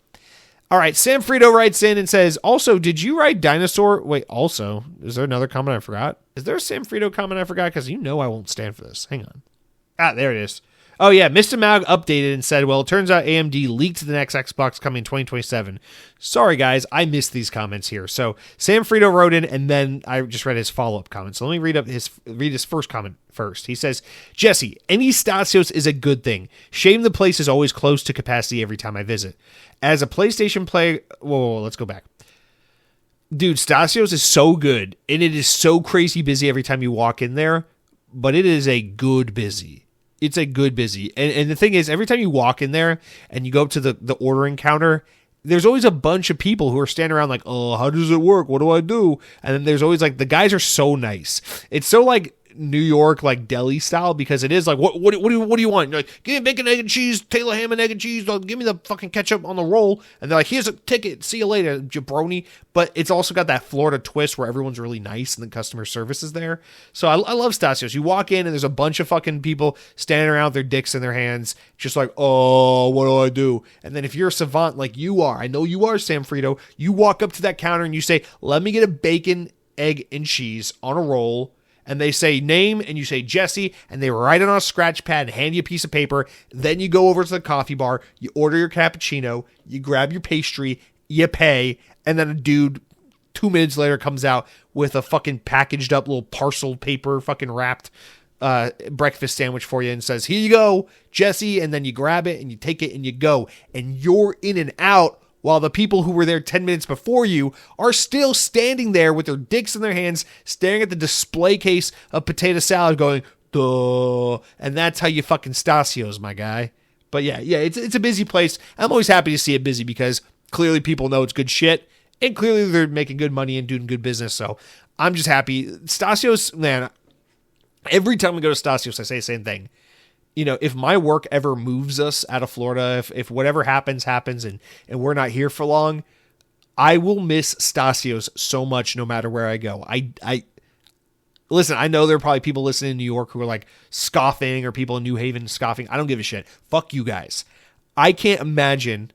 All right, Sam Frito writes in and says, also, did you write dinosaur? Wait, also, is there another comment I forgot? Is there a Sam Frito comment I forgot? Because you know I won't stand for this. Hang on. There it is. Oh, yeah, Mr. Maug updated and said, well, it turns out AMD leaked the next Xbox coming in 2027. Sorry, guys, I missed these comments here. So Sam Frito wrote in, and then I just read his follow-up comment. So let me read his first comment first. He says, Jesse, any Stasios is a good thing. Shame the place is always close to capacity every time I visit. As a PlayStation player... Whoa, let's go back. Dude, Stasios is so good, and it is so crazy busy every time you walk in there, but it is a good busy. It's a good busy. And the thing is, every time you walk in there and you go up to the ordering counter, there's always a bunch of people who are standing around like, oh, how does it work? What do I do? And then there's always like, the guys are so nice. It's so like New York like deli style, because it is like what do you want? You're like, give me bacon, egg and cheese, Taylor ham and egg and cheese. Give me the fucking ketchup on the roll, and they're like, here's a ticket, see you later, jabroni. But it's also got that Florida twist where everyone's really nice and the customer service is there. So I love Stasio's. You walk in and there's a bunch of fucking people standing around with their dicks in their hands, just like, oh, what do I do? And then if you're a savant like you are, I know you are, Sam Frito, you walk up to that counter and you say, let me get a bacon, egg and cheese on a roll. And they say name, and you say Jesse, and they write it on a scratch pad and hand you a piece of paper. Then you go over to the coffee bar, you order your cappuccino, you grab your pastry, you pay, and then a dude 2 minutes later comes out with a fucking packaged up little parcel paper fucking wrapped breakfast sandwich for you and says, here you go, Jesse, and then you grab it and you take it and you go. And you're in and out, while the people who were there 10 minutes before you are still standing there with their dicks in their hands, staring at the display case of potato salad going, duh. And that's how you fucking Stasio's, my guy. But yeah, it's a busy place. I'm always happy to see it busy because clearly people know it's good shit, and clearly they're making good money and doing good business. So I'm just happy. Stasio's, man, every time we go to Stasio's, I say the same thing. You know, if my work ever moves us out of Florida, if whatever happens, and we're not here for long, I will miss Stasio's so much no matter where I go. I listen, I know there are probably people listening in New York who are like scoffing, or people in New Haven scoffing. I don't give a shit. Fuck you guys. I can't imagine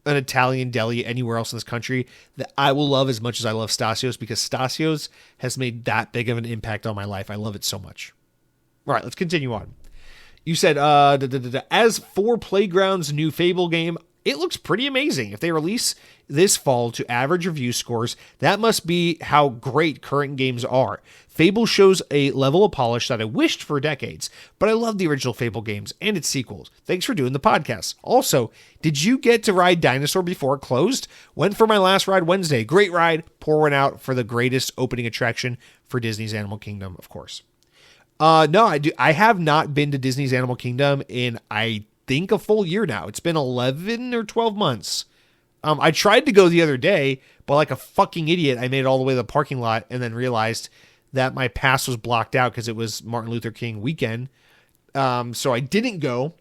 an Italian deli anywhere else in this country that I will love as much as I love Stasio's, because Stasio's has made that big of an impact on my life. I love it so much. All right, let's continue on. You said, as for Playground's new Fable game, it looks pretty amazing. If they release this fall to average review scores, that must be how great current games are. Fable shows a level of polish that I wished for decades, but I love the original Fable games and its sequels. Thanks for doing the podcast. Also, did you get to ride Dinosaur before it closed? Went for my last ride Wednesday. Great ride. Pour one out for the greatest opening attraction for Disney's Animal Kingdom, of course. No, I have not been to Disney's Animal Kingdom in, I think, a full year now. It's been 11 or 12 months. I tried to go the other day, but like a fucking idiot, I made it all the way to the parking lot and then realized that my pass was blocked out because it was Martin Luther King weekend. So I didn't go.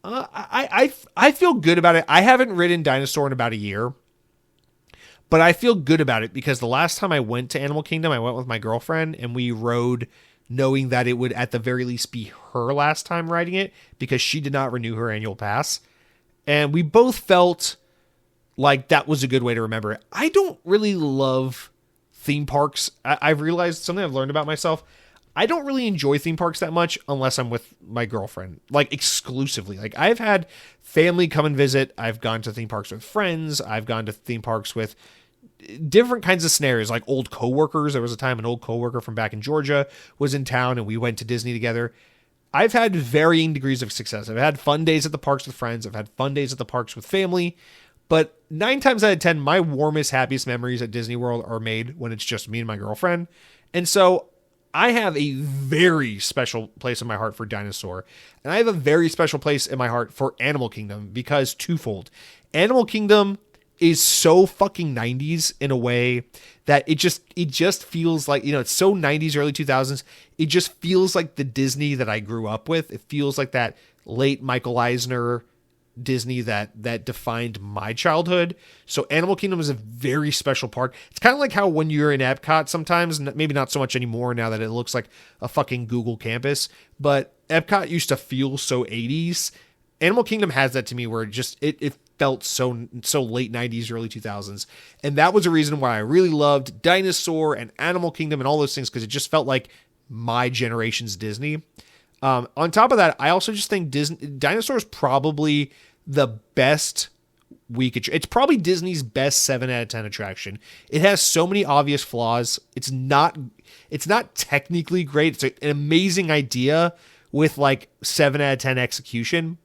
I feel good about it. I haven't ridden Dinosaur in about a year, but I feel good about it because the last time I went to Animal Kingdom, I went with my girlfriend and we rode knowing that it would at the very least be her last time riding it because she did not renew her annual pass. And we both felt like that was a good way to remember it. I don't really love theme parks. I've realized something I've learned about myself. I don't really enjoy theme parks that much unless I'm with my girlfriend, like exclusively. Like I've had family come and visit. I've gone to theme parks with friends. I've gone to theme parks with different kinds of scenarios, like old coworkers. There was a time an old coworker from back in Georgia was in town and we went to Disney together. I've had varying degrees of success. I've had fun days at the parks with friends. I've had fun days at the parks with family. But 9 times out of 10, my warmest, happiest memories at Disney World are made when it's just me and my girlfriend. And so I have a very special place in my heart for Dinosaur. And I have a very special place in my heart for Animal Kingdom because twofold. Animal Kingdom is so fucking 90s in a way that it just feels like, you know, it's so 90s, early 2000s. It just feels like the Disney that I grew up with. It feels like that late Michael Eisner Disney that defined my childhood. So Animal Kingdom is a very special park. It's kind of like how when you're in Epcot sometimes, maybe not so much anymore now that it looks like a fucking Google campus, but Epcot used to feel so 80s. Animal Kingdom has that to me where it felt so late 90s, early 2000s. And that was a reason why I really loved Dinosaur and Animal Kingdom and all those things, because it just felt like my generation's Disney. On top of that, I also just think Dinosaur is probably the best it's probably Disney's best 7 out of 10 attraction. It has so many obvious flaws. It's not technically great. It's an amazing idea with like 7 out of 10 execution.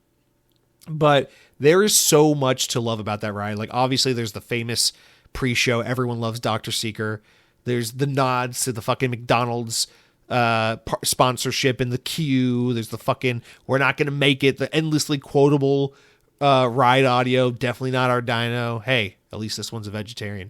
But there is so much to love about that ride. Like, obviously, there's the famous pre-show. Everyone loves Dr. Seeker. There's the nods to the fucking McDonald's sponsorship in the queue. There's the fucking "we're not going to make it," the endlessly quotable ride audio. Definitely not our dino. Hey, at least this one's a vegetarian.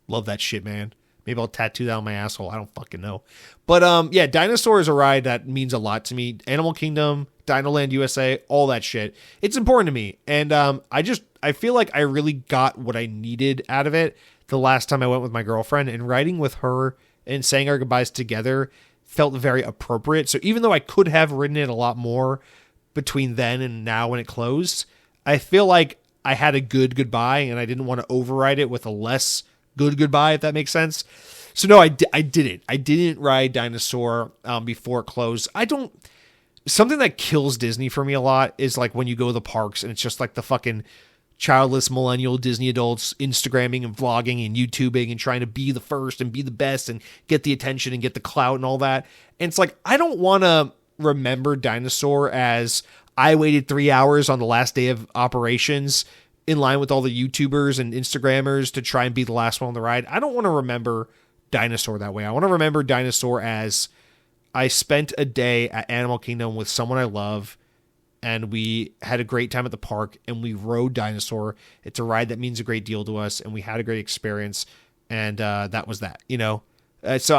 Love that shit, man. Maybe I'll tattoo that on my asshole. I don't fucking know. But yeah, Dinosaur is a ride that means a lot to me. Animal Kingdom, Dinoland USA, all that shit. It's important to me. And I feel like I really got what I needed out of it the last time I went with my girlfriend, and riding with her and saying our goodbyes together felt very appropriate. So even though I could have ridden it a lot more between then and now when it closed, I feel like I had a good goodbye and I didn't want to override it with a less good goodbye, if that makes sense. So no, I didn't. I didn't ride Dinosaur before it closed. Something that kills Disney for me a lot is like when you go to the parks and it's just like the fucking childless millennial Disney adults Instagramming and vlogging and YouTubing and trying to be the first and be the best and get the attention and get the clout and all that. And it's like, I don't want to remember Dinosaur as I waited 3 hours on the last day of operations in line with all the YouTubers and Instagrammers to try and be the last one on the ride. I don't want to remember Dinosaur that way. I want to remember Dinosaur as I spent a day at Animal Kingdom with someone I love, and we had a great time at the park, and we rode Dinosaur. It's a ride that means a great deal to us, and we had a great experience, and that was that, you know? So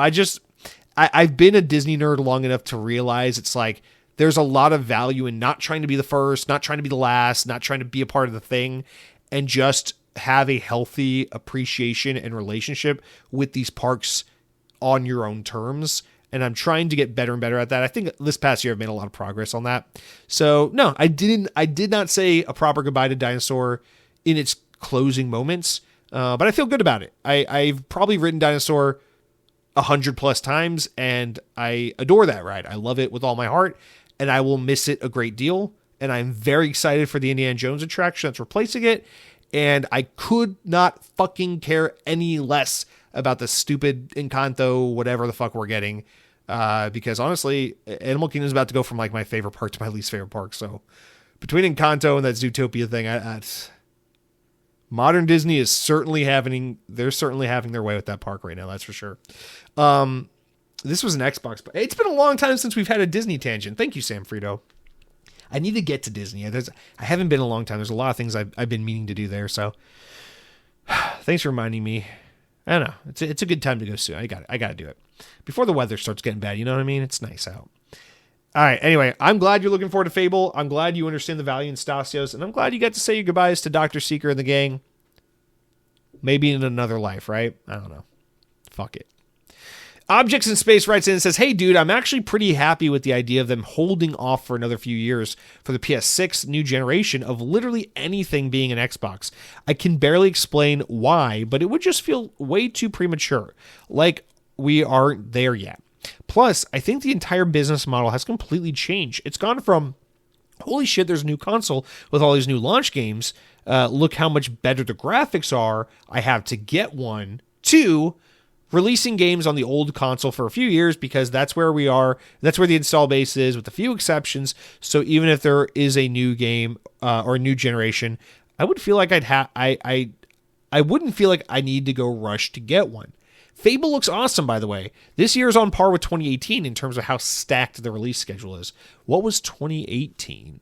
I've been a Disney nerd long enough to realize it's like there's a lot of value in not trying to be the first, not trying to be the last, not trying to be a part of the thing, and just have a healthy appreciation and relationship with these parks on your own terms. And I'm trying to get better and better at that. I think this past year I've made a lot of progress on that. So no, I did not say a proper goodbye to Dinosaur in its closing moments, but I feel good about it. I've probably ridden Dinosaur 100+ times, and I adore that ride. I love it with all my heart, and I will miss it a great deal. And I'm very excited for the Indiana Jones attraction that's replacing it. And I could not fucking care any less about the stupid Encanto, whatever the fuck we're getting. Because honestly, Animal Kingdom is about to go from like my favorite park to my least favorite park. So between Encanto and that Zootopia thing, modern Disney is certainly having their way with that park right now. That's for sure. This was an Xbox, but it's been a long time since we've had a Disney tangent. Thank you, Sam Frito. I need to get to Disney. I haven't been in a long time. There's a lot of things I've been meaning to do there. So thanks for reminding me. I don't know. It's a good time to go soon. I got to do it before the weather starts getting bad. You know what I mean? It's nice out. All right. Anyway, I'm glad you're looking forward to Fable. I'm glad you understand the value in Stasios, and I'm glad you got to say your goodbyes to Dr. Seeker and the gang. Maybe in another life, right? I don't know. Fuck it. Objects in Space writes in and says, hey, dude, I'm actually pretty happy with the idea of them holding off for another few years for the PS6 new generation of literally anything being an Xbox. I can barely explain why, but it would just feel way too premature. Like we aren't there yet. Plus, I think the entire business model has completely changed. It's gone from, holy shit, there's a new console with all these new launch games. Look how much better the graphics are. I have to get one. To releasing games on the old console for a few years because that's where we are. That's where the install base is, with a few exceptions. So even if there is a new game or a new generation, I would feel like I wouldn't feel like I need to go rush to get one. Fable looks awesome, by the way. This year is on par with 2018 in terms of how stacked the release schedule is. What was 2018?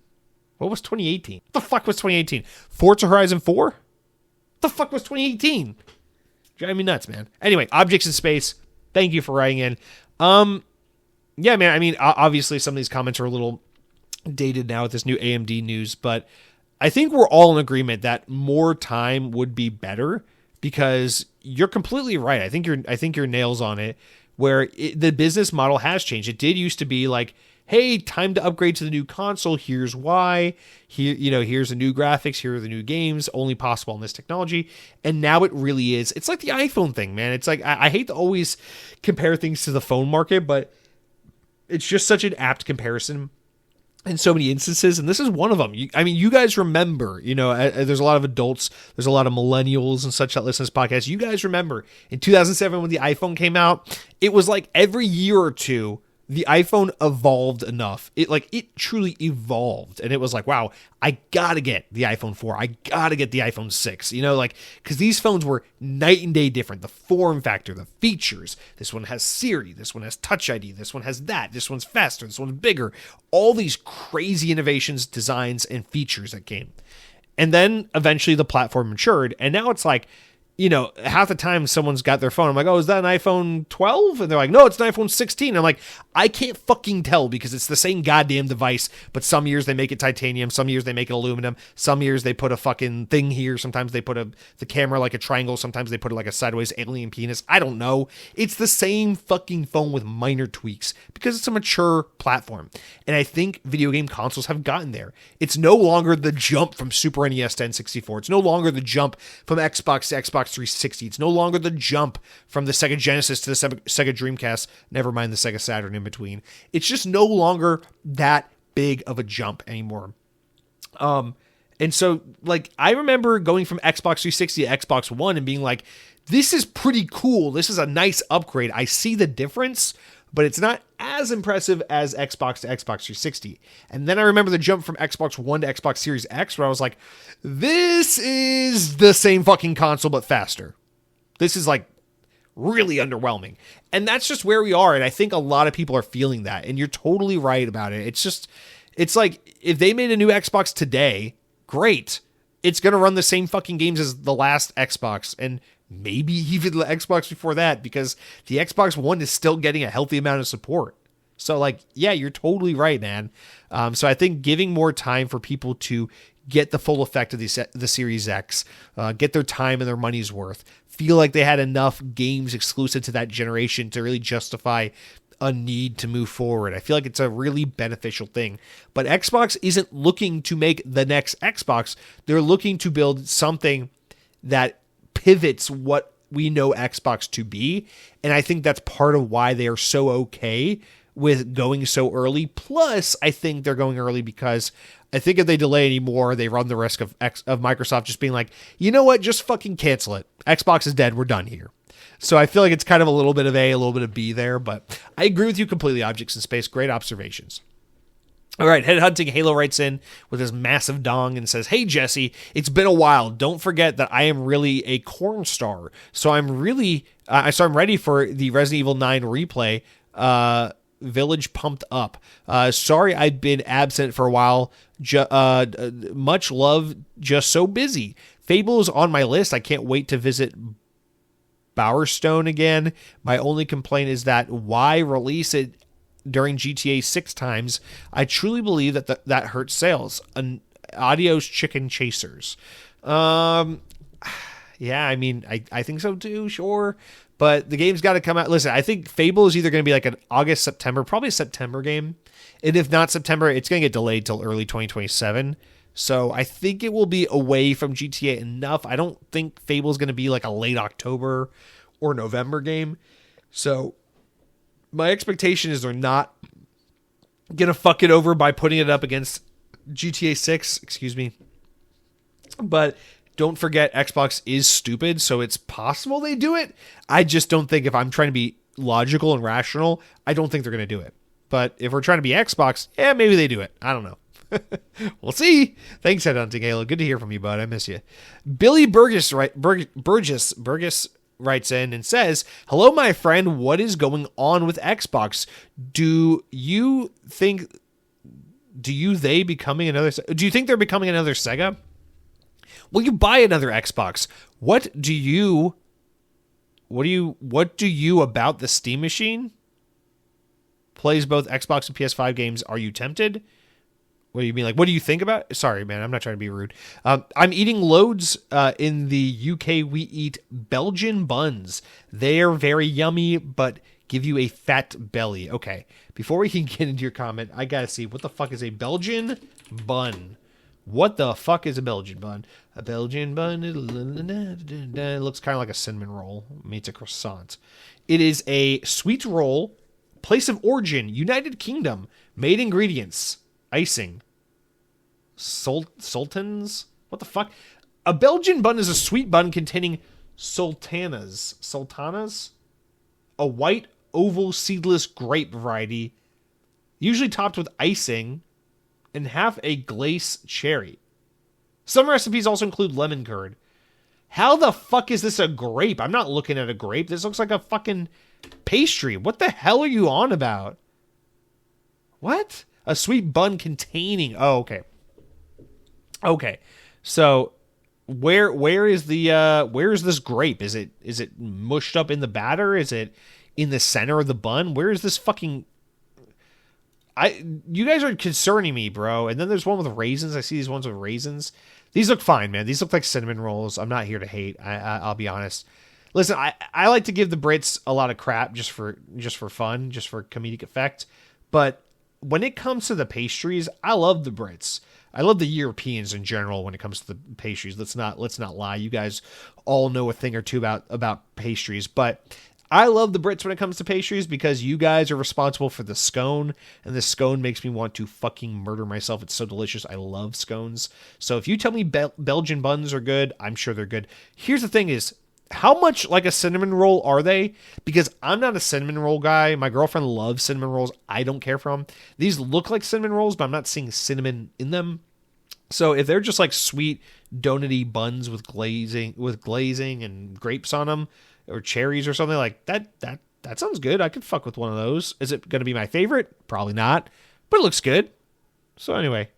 What the fuck was 2018? Forza Horizon 4? What the fuck was 2018? Driving me nuts, man. Anyway, Objects in Space, thank you for writing in. Yeah, man, I mean, obviously some of these comments are a little dated now with this new AMD news, but I think we're all in agreement that more time would be better, because you're completely right. I think your nails on it, where the business model has changed. It did used to be like, hey, time to upgrade to the new console. Here's why. Here's the new graphics. Here are the new games, only possible on this technology. And now it really is. It's like the iPhone thing, man. It's like, I hate to always compare things to the phone market, but it's just such an apt comparison in so many instances. And this is one of them. You guys remember, there's a lot of adults, there's a lot of millennials and such that listen to this podcast. You guys remember in 2007 when the iPhone came out, it was like every year or two, the iPhone evolved enough. It truly evolved. And it was like, wow, I gotta get the iPhone 4. I gotta get the iPhone 6. Because these phones were night and day different. The form factor, the features. This one has Siri. This one has Touch ID. This one has that. This one's faster. This one's bigger. All these crazy innovations, designs, and features that came. And then eventually the platform matured. And now it's like, half the time someone's got their phone. I'm like, oh, is that an iPhone 12? And they're like, no, it's an iPhone 16. I'm like, I can't fucking tell because it's the same goddamn device, but some years they make it titanium, some years they make it aluminum, some years they put a fucking thing here, sometimes they put the camera like a triangle, sometimes they put it like a sideways alien penis. I don't know. It's the same fucking phone with minor tweaks because it's a mature platform. And I think video game consoles have gotten there. It's no longer the jump from Super NES to N64. It's no longer the jump from Xbox to Xbox 360. It's no longer the jump from the Sega Genesis to the Sega Dreamcast, never mind the Sega Saturn in between. It's just no longer that big of a jump anymore. And so, like, I remember going from Xbox 360 to Xbox One and being like, this is pretty cool. This is a nice upgrade. I see the difference, but it's not as impressive as Xbox to Xbox 360. And then I remember the jump from Xbox One to Xbox Series X where I was like, this is the same fucking console, but faster. This is like really underwhelming. And that's just where we are. And I think a lot of people are feeling that. And you're totally right about it. It's like if they made a new Xbox today, great. It's going to run the same fucking games as the last Xbox. And maybe even the Xbox before that, because the Xbox One is still getting a healthy amount of support. So, like, yeah, you're totally right, man. So I think giving more time for people to get the full effect of the Series X, get their time and their money's worth, feel like they had enough games exclusive to that generation to really justify a need to move forward. I feel like it's a really beneficial thing. But Xbox isn't looking to make the next Xbox. They're looking to build something that pivots what we know Xbox to be. And I think that's part of why they are so okay with going so early. Plus, I think they're going early because I think if they delay anymore, they run the risk of Microsoft just being like, you know what, just fucking cancel it. Xbox is dead. We're done here. So I feel like it's kind of a little bit of A, a little bit of B there, but I agree with you completely. Objects in Space, great observations. All right, Headhunting Halo writes in with his massive dong and says, hey, Jesse, it's been a while. Don't forget that I am really a corn star. So I'm ready for the Resident Evil 9 replay, Village Pumped Up. Sorry I've been absent for a while. Much love, just so busy. Fable is on my list. I can't wait to visit Bowerstone again. My only complaint is that why release it during GTA 6 times? I truly believe that hurts sales. Adios, chicken chasers. Yeah, I mean, I think so too, sure. But the game's got to come out. Listen, I think Fable is either going to be like an August, September, probably a September game. And if not September, it's going to get delayed till early 2027. So I think it will be away from GTA enough. I don't think Fable is going to be like a late October or November game. So my expectation is they're not going to fuck it over by putting it up against GTA 6. Excuse me. But don't forget, Xbox is stupid, so it's possible they do it. I just don't think, if I'm trying to be logical and rational, I don't think they're going to do it. But if we're trying to be Xbox, yeah, maybe they do it. I don't know. We'll see. Thanks, Headhunting Halo. Good to hear from you, bud. I miss you. Billy Burgess writes in and says, hello, my friend. What is going on with Xbox? Do you think they're becoming another Sega? Will you buy another Xbox? What do you about the Steam machine? Plays both Xbox and PS5 games. Are you tempted? What do you mean? Like, what do you think about it? Sorry, man. I'm not trying to be rude. I'm eating loads in the UK. We eat Belgian buns. They're very yummy, but give you a fat belly. Okay. Before we can get into your comment, I got to see, what the fuck is a Belgian bun? What the fuck is a Belgian bun? A Belgian bun, it looks kind of like a cinnamon roll. Meets a croissant. It is a sweet roll. Place of origin, United Kingdom. Made ingredients, icing. Sultans? What the fuck? A Belgian bun is a sweet bun containing sultanas. Sultanas? A white, oval, seedless grape variety. Usually topped with icing. And half a glace cherry. Some recipes also include lemon curd. How the fuck is this a grape? I'm not looking at a grape. This looks like a fucking pastry. What the hell are you on about? What? A sweet bun containing... Oh, okay. Okay. So, where is this grape? Is it mushed up in the batter? Is it in the center of the bun? Where is this fucking? You guys are concerning me, bro. And then there's one with raisins. I see these ones with raisins. These look fine, man. These look like cinnamon rolls. I'm not here to hate. I'll be honest. Listen, I like to give the Brits a lot of crap just for fun, just for comedic effect. But when it comes to the pastries, I love the Brits. I love the Europeans in general when it comes to the pastries. Let's not lie. You guys all know a thing or two about pastries, but I love the Brits when it comes to pastries because you guys are responsible for the scone, and the scone makes me want to fucking murder myself. It's so delicious. I love scones. So if you tell me Belgian buns are good, I'm sure they're good. Here's the thing is, how much like a cinnamon roll are they? Because I'm not a cinnamon roll guy. My girlfriend loves cinnamon rolls. I don't care for them. These look like cinnamon rolls, but I'm not seeing cinnamon in them. So if they're just like sweet donutty buns with glazing and grapes on them or cherries or something like that sounds good. I could fuck with one of those. Is it going to be my favorite? Probably not, but it looks good. So anyway,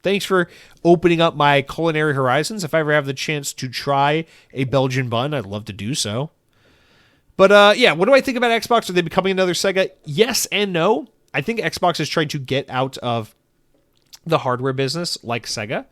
thanks for opening up my culinary horizons. If I ever have the chance to try a Belgian bun, I'd love to do so. But yeah, what do I think about Xbox? Are they becoming another Sega? Yes and no. I think Xbox is trying to get out of the hardware business like Sega,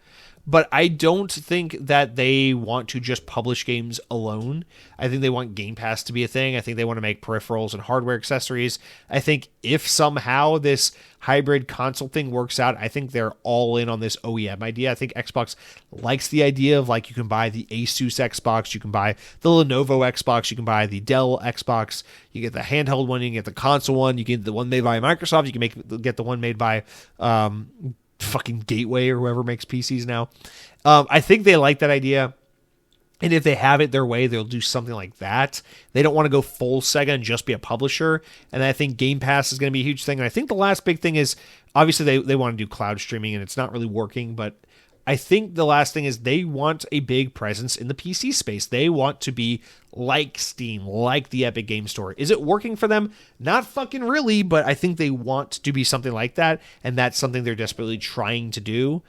but I don't think that they want to just publish games alone. I think they want Game Pass to be a thing. I think they want to make peripherals and hardware accessories. I think if somehow this hybrid console thing works out, I think they're all in on this OEM idea. I think Xbox likes the idea of like you can buy the Asus Xbox, you can buy the Lenovo Xbox, you can buy the Dell Xbox, you get the handheld one, you can get the console one, you get the one made by Microsoft, you can get the one made by fucking Gateway or whoever makes PCs now. I think they like that idea. And if they have it their way, they'll do something like that. They don't want to go full Sega and just be a publisher. And I think Game Pass is going to be a huge thing. And I think the last big thing is, obviously, they want to do cloud streaming, and it's not really working. But I think the last thing is they want a big presence in the PC space. They want to be like Steam, like the Epic Game Store. Is it working for them? Not fucking really, but I think they want to be something like that, and that's something they're desperately trying to do.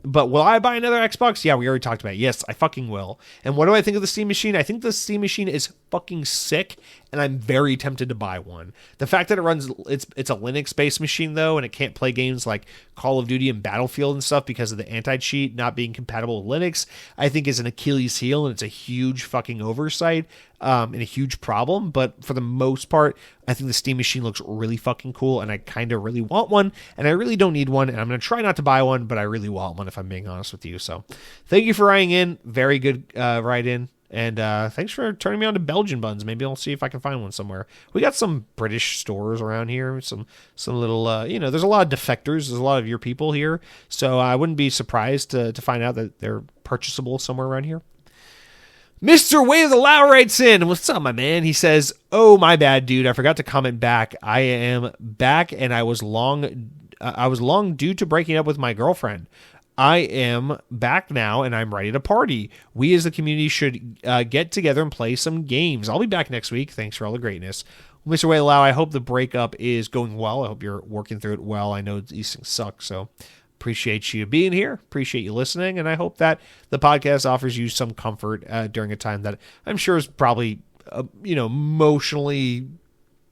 But will I buy another Xbox? Yeah, we already talked about it. Yes, I fucking will. And what do I think of the Steam Machine? I think the Steam Machine is fucking sick, and I'm very tempted to buy one. The fact that it's a Linux-based machine, though, and it can't play games like Call of Duty and Battlefield and stuff because of the anti-cheat not being compatible with Linux, I think is an Achilles heel, and it's a huge fucking oversight and a huge problem. But for the most part, I think the Steam Machine looks really fucking cool, and I kind of really want one, and I really don't need one, and I'm going to try not to buy one, but I really want one if I'm being honest with you. So thank you for writing in. Very good write-in. And thanks for turning me on to Belgian buns. Maybe I'll see if I can find one somewhere. We got some British stores around here. Some little, there's a lot of defectors. There's a lot of your people here. So I wouldn't be surprised to find out that they're purchasable somewhere around here. Mr. Way of the Low writes in. What's up, my man? He says, "Oh, my bad, dude. I forgot to comment back. I am back, and I was long due to breaking up with my girlfriend. I am back now, and I'm ready to party. We as the community should get together and play some games. I'll be back next week. Thanks for all the greatness." Mr. Way of the Low, I hope the breakup is going well. I hope you're working through it well. I know these things suck, so appreciate you being here. Appreciate you listening. And I hope that the podcast offers you some comfort during a time that I'm sure is probably, emotionally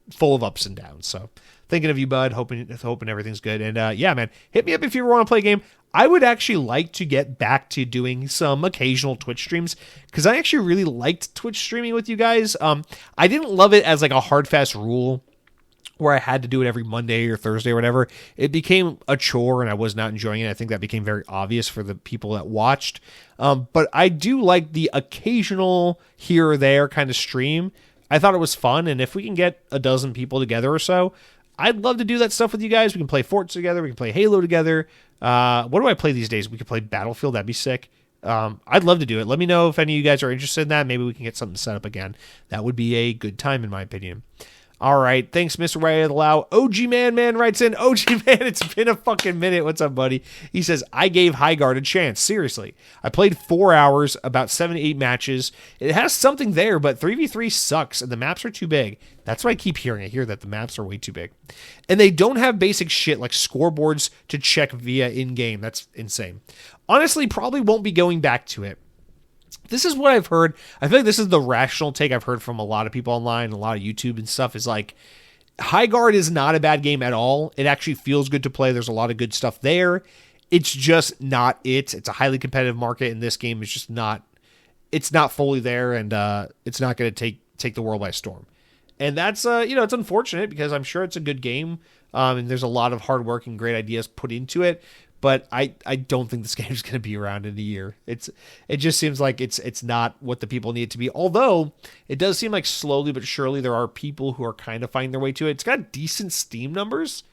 full of ups and downs. So thinking of you, bud. Hoping everything's good. And yeah, man, hit me up if you ever want to play a game. I would actually like to get back to doing some occasional Twitch streams because I actually really liked Twitch streaming with you guys. I didn't love it as like a hard, fast rule where I had to do it every Monday or Thursday or whatever. It became a chore and I was not enjoying it. I think that became very obvious for the people that watched. But I do like the occasional here or there kind of stream. I thought it was fun. And if we can get a dozen people together or so, I'd love to do that stuff with you guys. We can play Forts together. We can play Halo together. What do I play these days? We could play Battlefield. That'd be sick. I'd love to do it. Let me know if any of you guys are interested in that. Maybe we can get something set up again. That would be a good time in my opinion. All right. Thanks, Mr. Ray of the Lao. OG Man writes in. OG Man, it's been a fucking minute. What's up, buddy? He says, I gave High Guard a chance. Seriously. I played 4 hours, about 7 to 8 matches. It has something there, but 3v3 sucks, and the maps are too big. That's what I keep hearing. I hear that the maps are way too big. And they don't have basic shit like scoreboards to check via in-game. That's insane. Honestly, probably won't be going back to it. This is what I've heard. I feel like this is the rational take I've heard from a lot of people online, a lot of YouTube and stuff, is like, High Guard is not a bad game at all. It actually feels good to play. There's a lot of good stuff there. It's just not it. It's a highly competitive market, and this game is just not, it's not fully there, and it's not going to take the world by storm. And that's, it's unfortunate because I'm sure it's a good game, and there's a lot of hard work and great ideas put into it. But I don't think this game is going to be around in a year. It just seems like it's not what the people need it to be. Although it does seem like slowly but surely there are people who are kind of finding their way to it. It's got decent Steam numbers,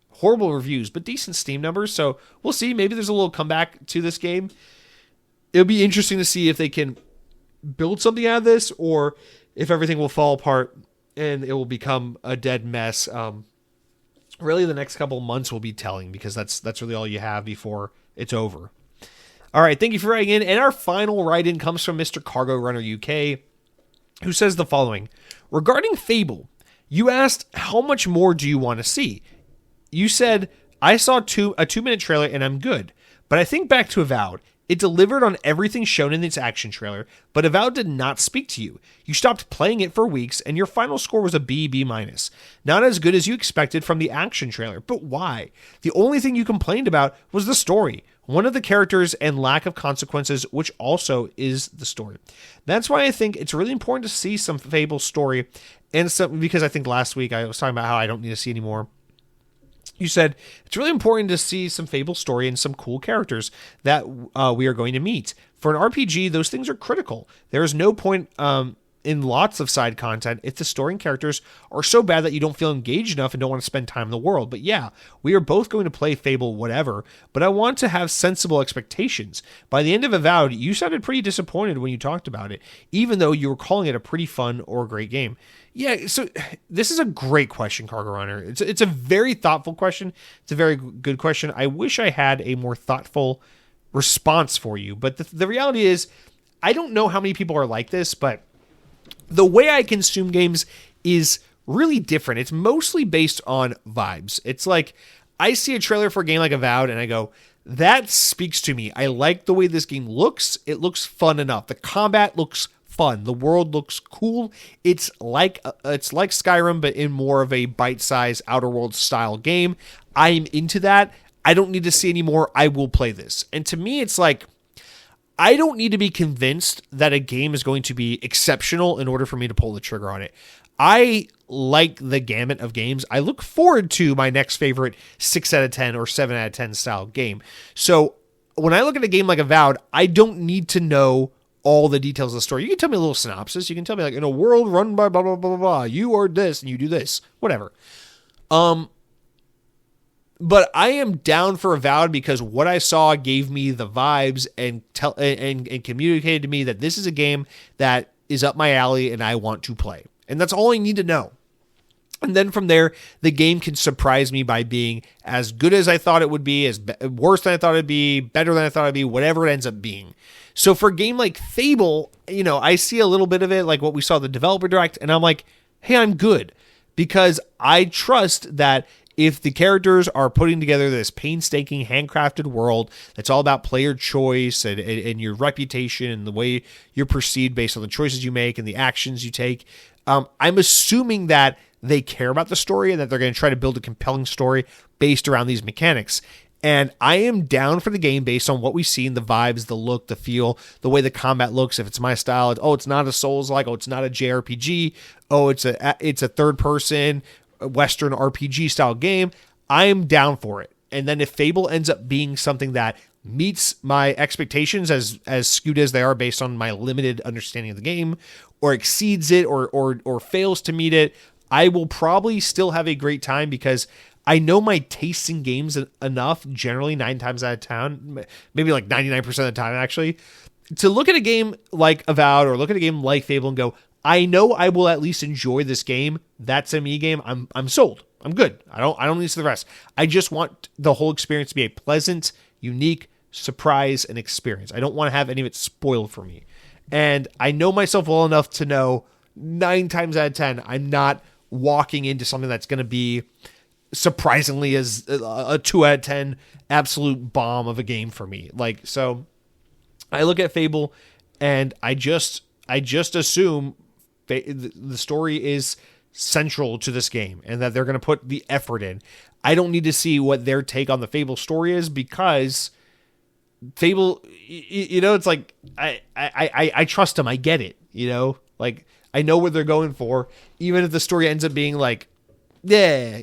horrible reviews, but decent Steam numbers. So we'll see. Maybe there's a little comeback to this game. It'll be interesting to see if they can build something out of this, or if everything will fall apart and it will become a dead mess. Really, the next couple months will be telling, because that's really all you have before it's over. All right, thank you for writing in. And our final write-in comes from Mr. Cargo Runner UK, who says the following. Regarding Fable, you asked, how much more do you want to see? You said, I saw a 2-minute trailer and I'm good. But I think back to Avowed. It delivered on everything shown in its action trailer, but Avowed did not speak to you. You stopped playing it for weeks, and your final score was a B, B-. Not as good as you expected from the action trailer, but why? The only thing you complained about was the story, one of the characters, and lack of consequences, which also is the story. That's why I think it's really important to see some Fable story, and some, because I think last week I was talking about how I don't need to see any more. You said, it's really important to see some Fable story and some cool characters that we are going to meet. For an RPG, those things are critical. There is no point in lots of side content if the story and characters are so bad that you don't feel engaged enough and don't want to spend time in the world. But yeah, we are both going to play Fable whatever, but I want to have sensible expectations. By the end of Avowed, you sounded pretty disappointed when you talked about it, even though you were calling it a pretty fun or great game. Yeah, so this is a great question, Cargo Runner. It's a very thoughtful question. It's a very good question. I wish I had a more thoughtful response for you, but the reality is, I don't know how many people are like this, but the way I consume games is really different. It's mostly based on vibes. It's like, I see a trailer for a game like Avowed and I go, that speaks to me. I like the way this game looks. It looks fun enough. The combat looks fun. The world looks cool. It's like Skyrim, but in more of a bite-sized Outer Worlds style game. I'm into that. I don't need to see any more. I will play this. And to me, it's like, I don't need to be convinced that a game is going to be exceptional in order for me to pull the trigger on it. I like the gamut of games. I look forward to my next favorite 6 out of 10 or 7 out of 10 style game. So when I look at a game like Avowed, I don't need to know all the details of the story. You can tell me a little synopsis. You can tell me, like, in a world run by blah, blah, blah, blah, blah, you are this and you do this, whatever. But I am down for Avowed because what I saw gave me the vibes and communicated to me that this is a game that is up my alley and I want to play. And that's all I need to know. And then from there, the game can surprise me by being as good as I thought it would be, worse than I thought it'd be, better than I thought it'd be, whatever it ends up being. So for a game like Fable, I see a little bit of it, like what we saw the developer direct, and I'm like, hey, I'm good. Because I trust that if the characters are putting together this painstaking, handcrafted world that's all about player choice and your reputation and the way you're perceived based on the choices you make and the actions you take, I'm assuming that they care about the story and that they're going to try to build a compelling story based around these mechanics. And I am down for the game based on what we've seen, the vibes, the look, the feel, the way the combat looks. If it's my style, it's not a Souls-like, it's not a JRPG, it's a third-person Western RPG style game. I am down for it. And then if Fable ends up being something that meets my expectations as skewed as they are based on my limited understanding of the game, or exceeds it, or fails to meet it, I will probably still have a great time because I know my tastes in games enough, generally 9 times out of 10, maybe like 99% of the time actually, to look at a game like Avowed or look at a game like Fable and go, I know I will at least enjoy this game. That's a me game. I'm sold. I'm good. I don't need to see the rest. I just want the whole experience to be a pleasant, unique surprise and experience. I don't want to have any of it spoiled for me. And I know myself well enough to know 9 times out of 10, I'm not walking into something that's going to be surprisingly as a 2 out of 10 absolute bomb of a game for me. Like, so I look at Fable and I just assume the story is central to this game and that they're going to put the effort in. I don't need to see what their take on the Fable story is, because Fable, it's like, I trust them. I get it, like I know what they're going for. Even if the story ends up being like, yeah,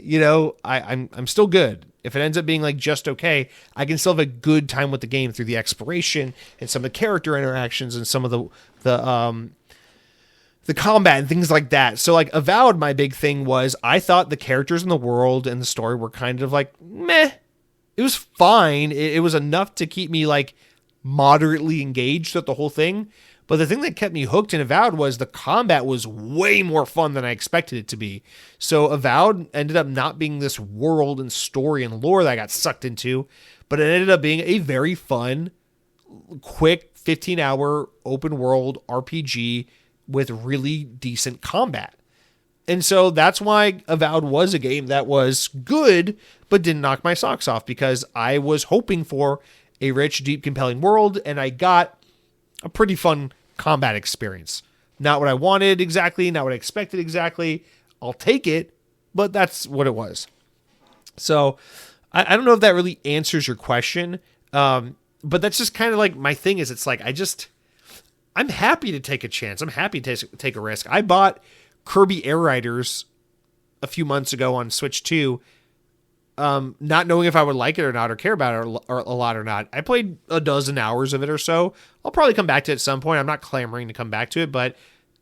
I'm still good. If it ends up being like just okay, I can still have a good time with the game through the exploration and some of the character interactions and some of the combat and things like that. So like Avowed, my big thing was I thought the characters in the world and the story were kind of like meh. It was fine. It was enough to keep me like moderately engaged with the whole thing. But the thing that kept me hooked in Avowed was the combat was way more fun than I expected it to be. So Avowed ended up not being this world and story and lore that I got sucked into, but it ended up being a very fun, quick 15-hour open world RPG with really decent combat. And so that's why Avowed was a game that was good, but didn't knock my socks off, because I was hoping for a rich, deep, compelling world, and I got a pretty fun combat experience. Not what I wanted exactly, not what I expected exactly. I'll take it, but that's what it was. So I don't know if that really answers your question, but that's just kind of like my thing is, it's like I'm happy to take a chance. I'm happy to take a risk. I bought Kirby Air Riders a few months ago on Switch 2, not knowing if I would like it or not, or care about it or a lot or not. I played a dozen hours of it or so. I'll probably come back to it at some point. I'm not clamoring to come back to it, but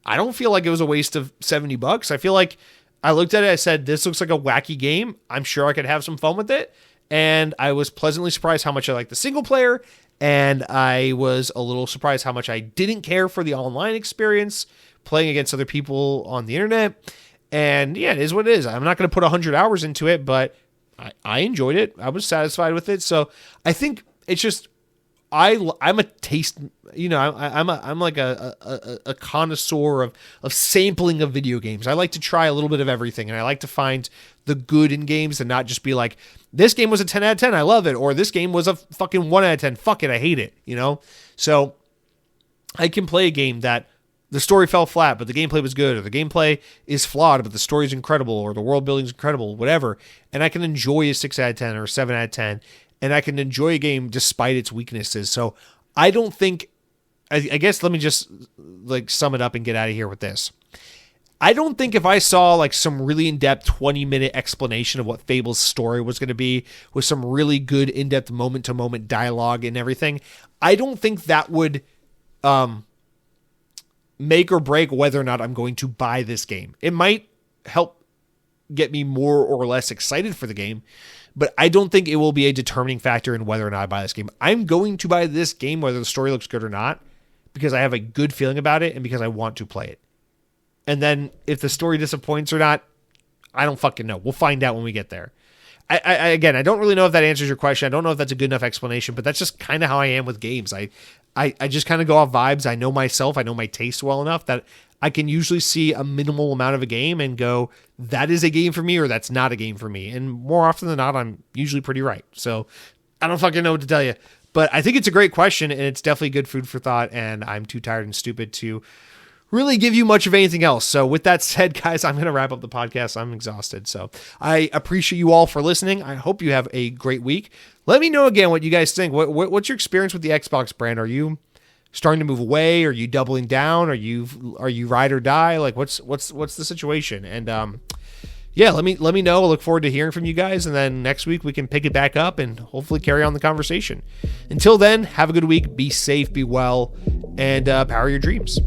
I don't feel like it was a waste of $70. I feel like I looked at it, I said, this looks like a wacky game. I'm sure I could have some fun with it. And I was pleasantly surprised how much I liked the single player. And I was a little surprised how much I didn't care for the online experience, playing against other people on the internet. And yeah, it is what it is. I'm not going to put 100 hours into it, but I enjoyed it. I was satisfied with it. So I think it's just, I'm a taste, I'm like a connoisseur of sampling of video games. I like to try a little bit of everything, and I like to find the good in games and not just be like, this game was a 10 out of 10. I love it. Or this game was a fucking 1 out of 10. Fuck it. I hate it. So I can play a game that the story fell flat, but the gameplay was good, or the gameplay is flawed, but the story is incredible, or the world building is incredible, whatever. And I can enjoy a 6 out of 10 or 7 out of 10, and I can enjoy a game despite its weaknesses. So I don't think, I guess let me just like sum it up and get out of here with this. I don't think if I saw like some really in-depth 20-minute explanation of what Fable's story was going to be, with some really good in-depth moment-to-moment dialogue and everything, I don't think that would make or break whether or not I'm going to buy this game. It might help get me more or less excited for the game, but I don't think it will be a determining factor in whether or not I buy this game. I'm going to buy this game whether the story looks good or not, because I have a good feeling about it and because I want to play it. And then if the story disappoints or not, I don't fucking know. We'll find out when we get there. Again, I don't really know if that answers your question. I don't know if that's a good enough explanation, but that's just kind of how I am with games. I just kind of go off vibes. I know myself. I know my taste well enough that I can usually see a minimal amount of a game and go, that is a game for me, or that's not a game for me. And more often than not, I'm usually pretty right. So I don't fucking know what to tell you. But I think it's a great question, and it's definitely good food for thought, and I'm too tired and stupid to really give you much of anything else. So with that said, guys, I'm going to wrap up the podcast. I'm exhausted. So I appreciate you all for listening. I hope you have a great week. Let me know again what you guys think. What's your experience with the Xbox brand? Are you starting to move away? Are you doubling down? Are you ride or die? Like what's the situation? And yeah, let me know. I look forward to hearing from you guys. And then next week we can pick it back up and hopefully carry on the conversation. Until then, have a good week. Be safe, be well, and power your dreams.